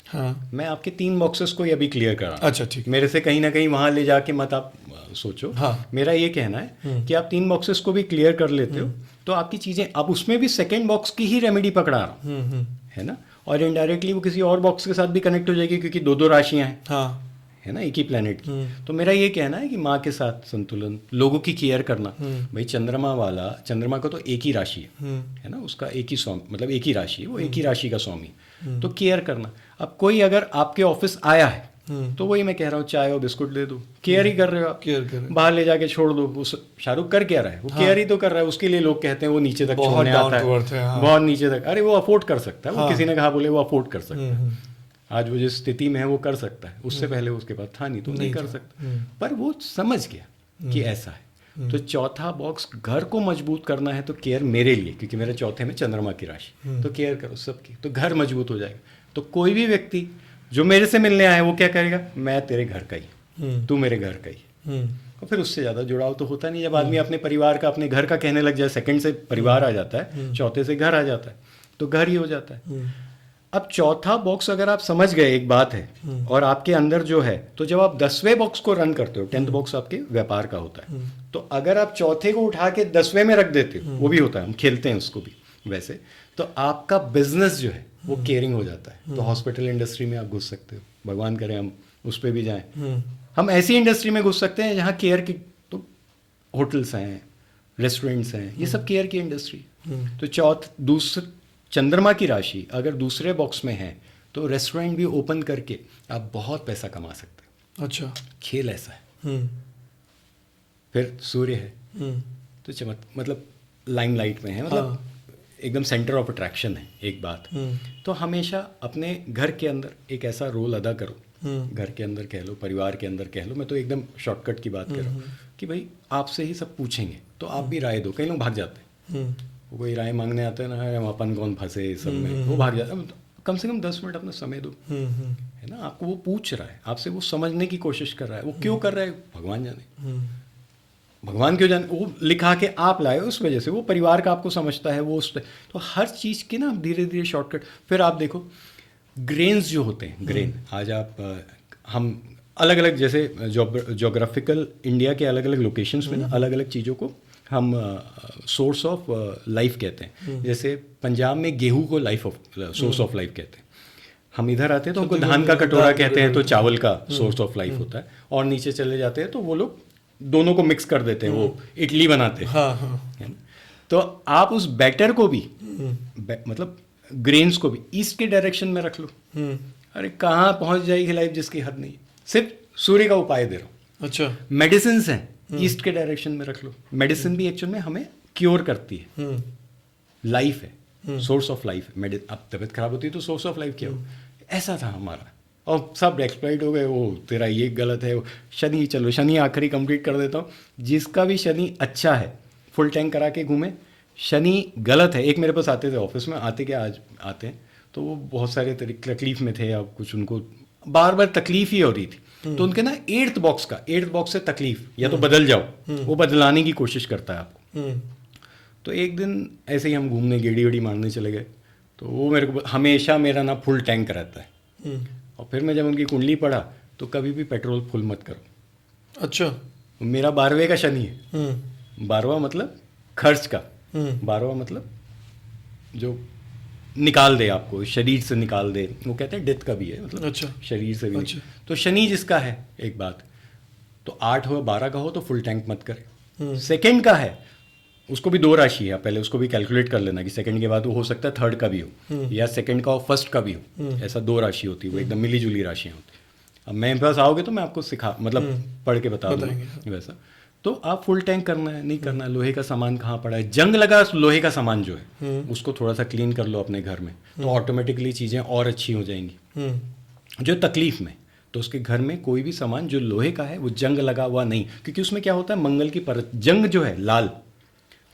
मैं आपके 3 बॉक्सेस को अभी क्लियर करा। अच्छा, ठीक। मेरे से कहीं ना कहीं वहां ले जाके मत आप सोचो। मेरा ये कहना है कि आप 3 बॉक्सेस को भी क्लियर कर लेते हो तो आपकी चीजें, अब उसमें भी सेकेंड बॉक्स की ही रेमेडी पकड़ा रहा हूँ, है ना। और इनडायरेक्टली वो किसी और बॉक्स के साथ भी कनेक्ट हो जाएगी क्योंकि 2-2 राशियां हैं, है ना, एक ही प्लेनेट की। तो मेरा ये कहना है कि माँ के साथ संतुलन, लोगों की केयर करना। भाई चंद्रमा को तो एक ही राशि है ना, उसका एक ही स्वामी, मतलब एक ही राशि है वो, एक ही राशि का स्वामी। तो केयर करना। अब कोई अगर आपके ऑफिस आया है तो वही मैं कह रहा हूँ, चाय और बिस्कुट दे दो, केयर ही कर रहे हो आप। केयर कर, बाहर ले जाके छोड़ दो। वो शाहरुख कर क्या रहा है, वो केयर ही तो कर रहा है। उसके लिए लोग कहते हैं वो नीचे तक छोड़ने आता है, बहुत नीचे तक। अरे वो अफोर्ड कर सकता है, वो किसी ने कहा बोले वो अफोर्ड कर सकता है। आज वो जिस स्थिति में है वो कर सकता है, उससे पहले उसके पास था नहीं तो नहीं कर सकता। पर वो समझ गया कि ऐसा है। तो चौथा बॉक्स घर को मजबूत करना है तो केयर मेरे लिए, क्योंकि मेरे चौथे में चंद्रमा की राशि, तो केयर करो सबकी, तो घर मजबूत हो जाएगा। तो कोई भी व्यक्ति जो मेरे से मिलने आए वो क्या करेगा, मैं तेरे घर का ही, तू मेरे घर का ही, और फिर उससे ज़्यादा जुड़ाव तो होता नहीं। जब आदमी अपने परिवार का, अपने घर का कहने लग जाए, सेकंड से परिवार आ जाता है, चौथे से घर आ जाता है, तो घर ही हो जाता है। अब चौथा बॉक्स अगर आप समझ गए एक बात है, और आपके अंदर जो है, तो जब आप 10वें बॉक्स को रन करते हो, 10th बॉक्स आपके व्यापार का होता है, तो अगर आप चौथे को उठा के 10वें में रख देते हो, वो भी होता है, हम खेलते हैं उसको भी वैसे, तो आपका बिजनेस जो है वो केयरिंग हो जाता है। तो हॉस्पिटल इंडस्ट्री में आप घुस सकते हो, भगवान करे हम उस पर भी जाएं। हम ऐसी इंडस्ट्री में घुस सकते हैं जहाँ केयर की, तो होटल्स हैं, रेस्टोरेंट्स हैं, ये सब केयर की इंडस्ट्री। तो दूसरे चंद्रमा की राशि अगर दूसरे बॉक्स में है तो रेस्टोरेंट भी ओपन करके आप बहुत पैसा कमा सकते हो। अच्छा, खेल ऐसा है। फिर सूर्य है तो मतलब लाइमलाइट में है, मतलब एकदम सेंटर ऑफ अट्रैक्शन है एक बात। तो हमेशा अपने घर के अंदर एक ऐसा रोल अदा करो, घर के अंदर कह लो, परिवार के अंदर कह लो, मैं तो एकदम शॉर्टकट की बात कर रहा हूँ कि भाई आपसे ही सब पूछेंगे तो आप भी राय दो। कई लोग भाग जाते हैं, वो कोई राय मांगने आते हैं ना, हम अपन कौन फंसे सब में, वो भाग जाते हैं। कम से कम 10 मिनट अपना समय दो, है ना। आपको वो पूछ रहा है, आपसे वो समझने की कोशिश कर रहा है, वो क्यों कर रहा है भगवान जाने, भगवान क्यों जाने, वो लिखा के आप लाए उस वजह से, वो परिवार का आपको समझता है, वो उस तो हर चीज़ की ना धीरे धीरे शॉर्टकट। फिर आप देखो ग्रेन्स जो होते हैं, ग्रेन आज आप हम अलग अलग, जैसे जोग्राफिकल इंडिया के अलग अलग लोकेशंस में ना अलग अलग चीज़ों को हम सोर्स ऑफ लाइफ कहते हैं। जैसे पंजाब में गेहूं को सोर्स ऑफ लाइफ कहते हैं। हम इधर आते हैं तो उनको धान का कटोरा कहते हैं, तो चावल का सोर्स ऑफ लाइफ होता है। और नीचे चले जाते हैं तो वो लोग दोनों को मिक्स कर देते हैं, वो इडली बनाते हैं। है ना? तो आप उस बैटर को भी मतलब ग्रेन्स को भी ईस्ट के डायरेक्शन में रख लो। अरे कहाँ पहुंच जाएगी लाइफ जिसकी हद नहीं। सिर्फ सूर्य का उपाय दे रहा हूँ। अच्छा, मेडिसिन हैं ईस्ट के डायरेक्शन में रख लो। मेडिसिन भी एक्चुअल में हमें क्योर करती है, लाइफ है, सोर्स ऑफ लाइफ है। अब तबीयत खराब होती है तो सोर्स ऑफ लाइफ क्या हो, ऐसा था हमारा। और सब एक्सप्लॉइट हो गए, वो तेरा ये गलत है, वो शनि, चलो शनि आखिरी कंप्लीट कर देता हूँ। जिसका भी शनि अच्छा है फुल टैंक करा के घूमे, शनि गलत है। एक मेरे पास आते थे ऑफिस में, आते क्या आज आते हैं, तो वो बहुत सारे तकलीफ में थे, या कुछ उनको बार बार तकलीफ ही हो रही थी। तो उनके ना 8th बॉक्स से तकलीफ, या तो बदल जाओ, वो बदलाने की कोशिश करता है आपको। तो एक दिन ऐसे ही हम घूमने गेड़ी वेड़ी मारने चले गए, तो वो मेरे को हमेशा मेरा ना फुल टैंक रहता है। और फिर मैं जब उनकी कुंडली पढ़ा तो कभी भी पेट्रोल फुल मत करो। अच्छा, मेरा 12वें का शनि है। 12वां मतलब खर्च का, 12वां मतलब जो निकाल दे, आपको शरीर से निकाल दे, वो कहते हैं डेथ का भी है, मतलब अच्छा, शरीर से भी। अच्छा। तो शनि जिसका है एक बात, तो 8 हो 12 का हो तो फुल टैंक मत करे। सेकंड का है, उसको भी 2 राशि है, पहले उसको भी कैलकुलेट कर लेना कि सेकंड के बाद वो हो सकता है 3rd का भी हो, या सेकंड का हो 1st का भी हो। ऐसा 2 राशि होती है, वो एकदम मिली जुली राशियाँ होती है। अब मेरे पास आओगे तो मैं आपको मतलब पढ़ के बता दूँगा वैसा। तो आप फुल टैंक करना है, नहीं करना है। लोहे का सामान कहाँ पड़ा है, जंग लगा लोहे का सामान जो है उसको थोड़ा सा क्लीन कर लो अपने घर में, तो ऑटोमेटिकली चीज़ें और अच्छी हो जाएंगी। जो तकलीफ में, तो उसके घर में कोई भी सामान जो लोहे का है वो जंग लगा हुआ नहीं, क्योंकि उसमें क्या होता है, मंगल की परत, जंग जो है लाल,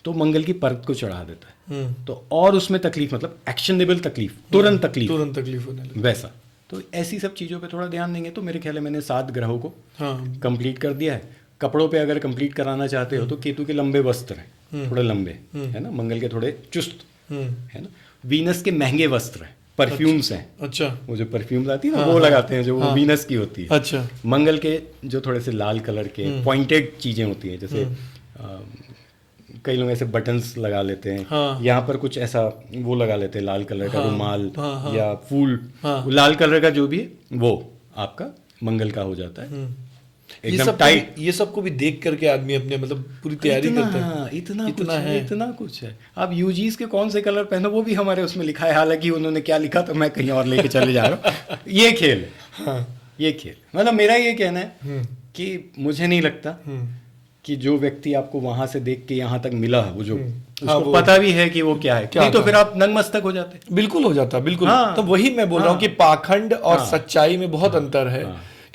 तो मंगल की परत को चढ़ा देता है। तो और उसमें तकलीफ मतलब एक्शनेबल तकलीफ, तुरंत तकलीफ होने लगे वैसा। तो ऐसी सब चीज़ों पे थोड़ा ध्यान देंगे तो मेरे ख्याल में मैंने 7 ग्रहों को कंप्लीट कर दिया है। कपड़ों पे अगर कंप्लीट कराना चाहते हो तो केतु के लंबे वस्त्र हैं, थोड़े लंबे, है ना, मंगल के थोड़े चुस्त, है ना, वीनस के महंगे वस्त्र हैं, परफ्यूम्स हैं। अच्छा, वो जो परफ्यूम्स आती है ना, वो लगाते हैं, जो वो वीनस की होती है। अच्छा, मंगल के जो थोड़े से लाल कलर के पॉइंटेड चीज़ें होती हैं, जैसे कई लोग ऐसे बटन्स लगा लेते हैं, यहाँ पर कुछ ऐसा वो लगा लेते हैं, लाल कलर का रुमाल या फूल, लाल कलर का जो भी है वो आपका मंगल का हो जाता है। एकदम टाइट। ये सब को भी देख करके आदमी अपने मतलब पूरी तैयारी करता है। इतना कुछ है। आप यूजीस के कौन से कलर पहनो वो भी हमारे उसमें लिखा है, हालांकि उन्होंने क्या लिखा तो मैं कहीं और लेके चले जा रहा हूँ। ये खेल है, ये खेल मतलब मेरा ये कहना है कि मुझे नहीं लगता कि जो व्यक्ति आपको वहां से देख के यहाँ तक मिला, वो जो उसको पता भी है कि वो क्या है, नहीं तो फिर आप नंगमस्तक हो जाते। बिल्कुल हो जाता, बिल्कुल। तो वही मैं बोल रहा हूँ कि पाखंड और सच्चाई में बहुत अंतर है।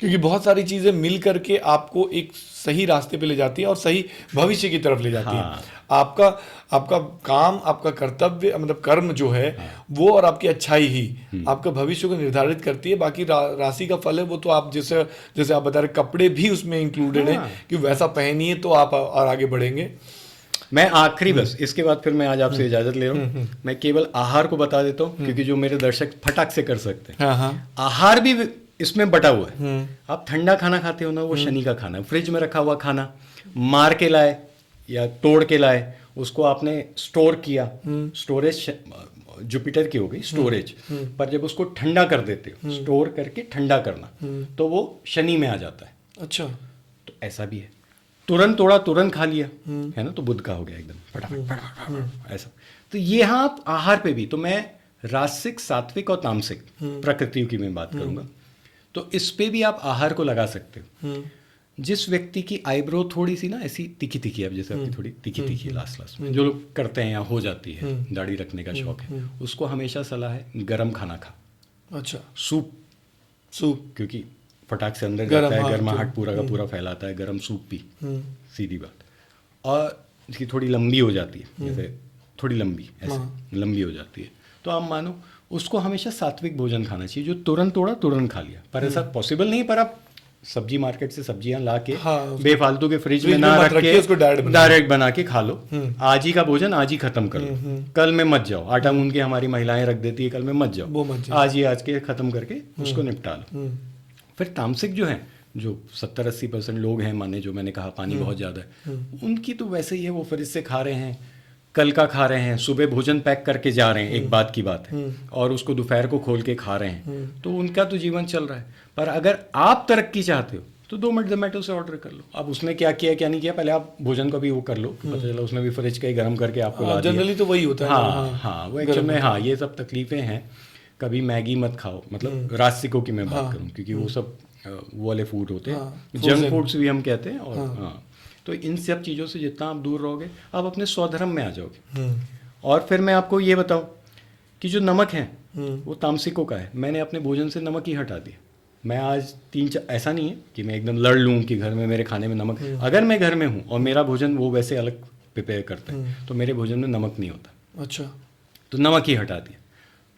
क्योंकि बहुत सारी चीज़ें मिल करके आपको एक सही रास्ते पे ले जाती है और सही भविष्य की तरफ ले जाती हाँ। है। आपका आपका काम, आपका कर्तव्य, मतलब कर्म जो है वो, और आपकी अच्छाई ही आपका भविष्य को निर्धारित करती है। बाकी राशि का फल है वो तो आप जैसे जैसे आप बता रहे, कपड़े भी उसमें इंक्लूडेड हाँ। है कि वैसा पहनिए तो आप और आगे बढ़ेंगे। मैं आखिरी बस इसके बाद फिर मैं आज आपसे इजाजत ले रहा हूँ। मैं केवल आहार को बता देता हूँ क्योंकि जो मेरे दर्शक फटाक से कर सकते हैं। हाँ हाँ। आहार भी इसमें बटा हुआ है। आप ठंडा खाना खाते हो ना, वो शनि का खाना, फ्रिज में रखा हुआ खाना, मार के लाए या तोड़ के लाए, उसको आपने स्टोर किया, स्टोरेज जुपिटर की हो गई स्टोरेज, पर जब उसको ठंडा कर देते हो, स्टोर करके ठंडा करना, तो वो शनि में आ जाता है। अच्छा। तो ऐसा भी है, तुरंत तोड़ा तुरंत खा लिया, है ना, तो बुध का हो गया एकदम फटाफट फटाफट ऐसा। तो ये हाँ, आप आहार पे भी, तो मैं रासिक, सात्विक और तामसिक प्रकृतियों की मैं बात करूंगा, तो इस पे भी आप आहार को लगा सकते हो। जिस व्यक्ति की आईब्रो थोड़ी सी ना ऐसी तिखी तिखी, अब जैसे आपकी थोड़ी तिखी तिखी लास्ट में जो लोग करते हैं या हो जाती है, दाढ़ी रखने का शौक है, उसको हमेशा सलाह है गर्म खाना खा। अच्छा। सूप, सूप क्योंकि फटाक से अंदर गरम, जाता है, हाँ, गर्माहट पूरा का पूरा फैलाता है, गर्म सूप पी, सीधी बात। और इसकी थोड़ी लंबी हो जाती है, जैसे थोड़ी लंबी ऐसे लंबी हो जाती है, तो आप मानो उसको हमेशा सात्विक भोजन खाना चाहिए, जो तुरंत तोड़ा तुरंत खा लिया। पर ऐसा पॉसिबल नहीं, पर आप सब्जी मार्केट से सब्जियां ला के बेफालतू के फ्रिज में ना रख के उसको डायरेक्ट बना के खा लो। आज ही का भोजन आज ही खत्म कर लो, कल में मत जाओ। आटा गूंद के हमारी महिलाएं रख देती है, कल में मत जाओ, आज ही आज के खत्म करके उसको निपटा लो। फिर तामसिक जो है, जो 70-80% लोग हैं, माने जो मैंने कहा पानी बहुत ज़्यादा है, उनकी तो वैसे ही है, वो फ्रिज से खा रहे हैं, कल का खा रहे हैं, सुबह भोजन पैक करके जा रहे हैं, एक बात की बात है, और उसको दोपहर को खोल के खा रहे हैं, तो उनका तो जीवन चल रहा है। पर अगर आप तरक्की चाहते हो तो 2 मिनट जोमेटो से ऑर्डर कर लो। अब उसने क्या किया क्या नहीं किया, पहले आप भोजन का भी वो कर लो, पता चला उसने भी फ्रिज का ही गर्म करके आपको ला दिया। जनरली तो वही होता है। हाँ, वो एक्चुअल में हाँ, ये सब तकलीफें हैं। कभी मैगी मत खाओ, मतलब रास्तिकों की मैं बात करूँ, क्योंकि वो सब वो वाले फूड होते हैं, जंक फूड्स भी हम कहते हैं। और हाँ, तो इन सब चीज़ों से जितना आप दूर रहोगे, आप अपने स्वधर्म में आ जाओगे। और फिर मैं आपको ये बताऊं कि जो नमक है वो तामसिकों का है। मैंने अपने भोजन से नमक ही हटा दिया। मैं आज 3-4, ऐसा नहीं है कि मैं एकदम लड़ लूँ कि घर में मेरे खाने में नमक, अगर मैं घर में हूँ और मेरा भोजन वो वैसे अलग प्रिपेयर करते हैं, तो मेरे भोजन में नमक नहीं होता। अच्छा। तो नमक ही हटा दिया।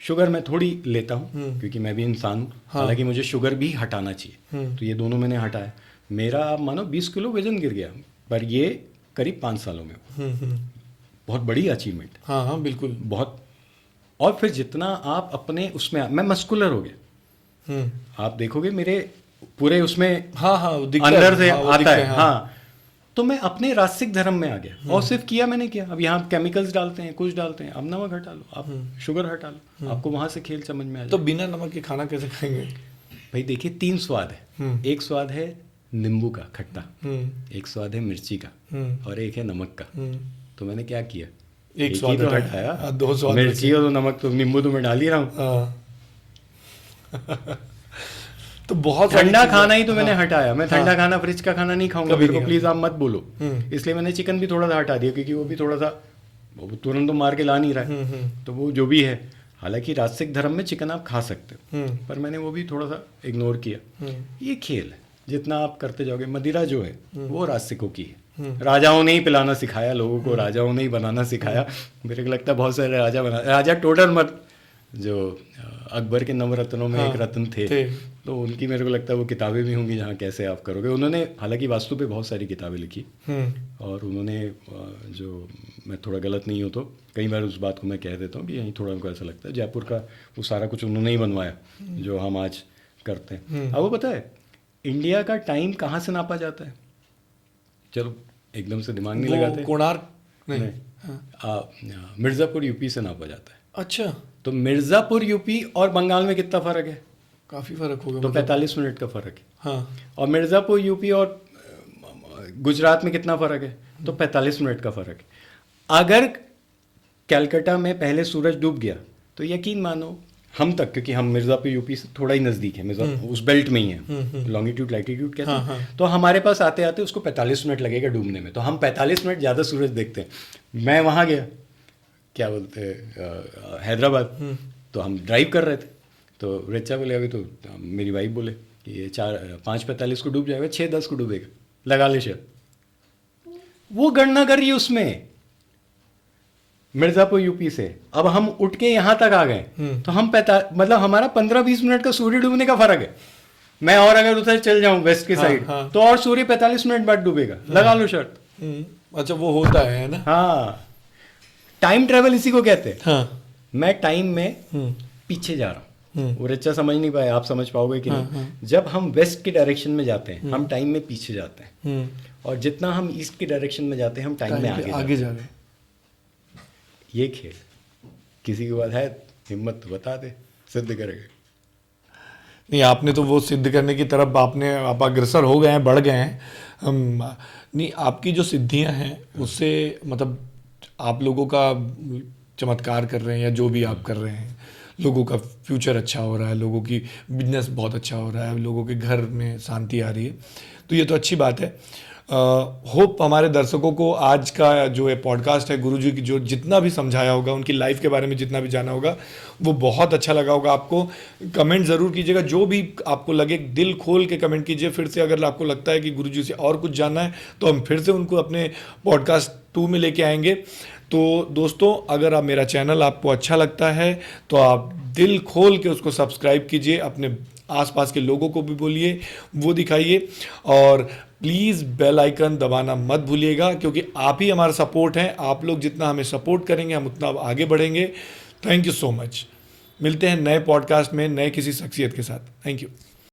शुगर मैं थोड़ी लेता हूँ क्योंकि मैं भी इंसान हूँ, हालांकि मुझे शुगर भी हटाना चाहिए, तो ये दोनों मैंने हटाया। मेरा आप मानो 20 किलो वजन गिर गया, पर ये करीब 5 सालों में बहुत बड़ी अचीवमेंट। हाँ हाँ बिल्कुल, बहुत। और फिर जितना आप अपने उसमें, मैं मस्कुलर हो गया, आप देखोगे मेरे पूरे उसमें हाँ हाँ अंदर से आता है। हाँ, तो मैं अपने रास्तिक धर्म में आ गया। और सिर्फ किया मैंने क्या, अब यहाँ केमिकल्स डालते हैं, कुछ डालते हैं, अब नमक हटा लो, आप शुगर हटा लो, आपको वहां से खेल समझ में आ जाए। तो बिना नमक के खाना कैसे खाएंगे भाई? देखिए 3 स्वाद है। एक स्वाद है नींबू का खट्टा, एक स्वाद है मिर्ची का, और एक है नमक का। तो मैंने क्या किया, एक स्वाद तो हटाया, 2 स्वाद मिर्ची और नमक, तो नींबू तो मैं डाल ही रहा हूँ। तो बहुत ठंडा खाना ही तो मैंने हटाया। मैं ठंडा खाना, फ्रिज का खाना नहीं खाऊंगा, मेरे को प्लीज आप मत बोलो। इसलिए मैंने चिकन भी थोड़ा सा हटा दिया, क्योंकि वो भी थोड़ा सा तुरंत तो मार के ला नहीं रहा है, तो वो जो भी है। हालांकि रास्तिक धर्म में चिकन आप खा सकते हो, पर मैंने वो भी थोड़ा सा इग्नोर किया। ये खेल है, जितना आप करते जाओगे। मदिरा जो है वो रास्तिकों की है। राजाओं ने ही पिलाना सिखाया लोगों को, राजाओं ने ही बनाना सिखाया। मेरे को लगता है बहुत सारे राजा टोडर मत, जो अकबर के नवरत्नों में एक रत्न थे, तो उनकी मेरे को लगता है वो किताबें भी होंगी जहाँ कैसे आप करोगे। उन्होंने हालांकि वास्तु पे बहुत सारी किताबें लिखी, और उन्होंने जो, मैं थोड़ा गलत नहीं हूँ तो कई बार उस बात को मैं कह देता हूँ कि यहीं थोड़ा उनको ऐसा लगता है, जयपुर का वो सारा कुछ उन्होंने ही बनवाया जो हम आज करते हैं। अब वो पता है इंडिया का टाइम कहाँ से नापा जाता है? चलो एकदम से दिमाग नहीं लगाते। कोणार्क नहीं, मिर्ज़ापुर यूपी से नापा जाता है। अच्छा, तो मिर्ज़ापुर यूपी और बंगाल में कितना फ़र्क है? काफ़ी फ़र्क होगा। तो 45 मिनट का फ़र्क है। हाँ। और मिर्ज़ापुर यूपी और गुजरात में कितना फ़र्क है? तो 45 मिनट का फ़र्क है। अगर कलकत्ता में पहले सूरज डूब गया तो यकीन मानो हम तक, क्योंकि हम मिर्ज़ापुर यूपी से थोड़ा ही नज़दीक है, मिर्ज़ापुर उस बेल्ट में ही है, लॉन्गिट्यूड लैटिट्यूड कहते हैं, तो हमारे पास आते आते उसको 45 मिनट लगेगा डूबने में, तो हम 45 मिनट ज़्यादा सूरज देखते हैं। मैं वहाँ गया, क्या बोलते हैं, हैदराबाद, तो हम ड्राइव कर रहे थे, तो रिचा बोले, अभी तो मेरी वाइफ बोले कि ये 5:45 को डूब जाएगा, 6:10 को डूबेगा, लगा ले शर्त। वो गणना करिए उसमें, मिर्ज़ापुर यूपी से अब हम उठ के यहाँ तक आ गए तो हम मतलब हमारा 15-20 मिनट का सूर्य डूबने का फर्क है। मैं और अगर उधर चल जाऊं वेस्ट की साइड तो और सूर्य 45 मिनट बाद डूबेगा, लगा लो शर्त। अच्छा, वो होता है ना। हाँ, टाइम ट्रेवल इसी को कहते हैं। हाँ, मैं टाइम में पीछे जा रहा हूँ, वो रिचा समझ नहीं पाए, आप समझ पाओगे कि नहीं। जब हम वेस्ट की डायरेक्शन में जाते हैं हम टाइम में पीछे जाते हैं, और जितना हम ईस्ट की डायरेक्शन में जाते हैं हम टाइम में आगे जा रहे हैं। ये खेल किसी के पास है हिम्मत तो बता दे, सिद्ध करेंगे। नहीं, आपने तो वो सिद्ध करने की तरफ आप अग्रसर हो गए हैं, बढ़ गए हैं। हम नहीं, आपकी जो सिद्धियां हैं उससे मतलब आप लोगों का चमत्कार कर रहे हैं या जो भी आप कर रहे हैं, लोगों का फ्यूचर अच्छा हो रहा है, लोगों की बिजनेस बहुत अच्छा हो रहा है, लोगों के घर में शांति आ रही है, तो ये तो अच्छी बात है। होप हमारे दर्शकों को आज का जो है पॉडकास्ट है गुरुजी की जो जितना भी समझाया होगा, उनकी लाइफ के बारे में जितना भी जाना होगा, वो बहुत अच्छा लगा होगा आपको। कमेंट ज़रूर कीजिएगा, जो भी आपको लगे दिल खोल के कमेंट कीजिए। फिर से अगर आपको लगता है कि गुरुजी से और कुछ जानना है तो हम फिर से उनको अपने पॉडकास्ट 2 में लेके आएंगे। तो दोस्तों, अगर आप मेरा चैनल आपको अच्छा लगता है तो आप दिल खोल के उसको सब्सक्राइब कीजिए, अपने आसपास के लोगों को भी बोलिए, वो दिखाइए, और प्लीज़ बेल आइकन दबाना मत भूलिएगा, क्योंकि आप ही हमारा सपोर्ट हैं। आप लोग जितना हमें सपोर्ट करेंगे हम उतना आगे बढ़ेंगे। Thank you so much. मिलते हैं नए पॉडकास्ट में नए किसी शख्सियत के साथ। Thank you.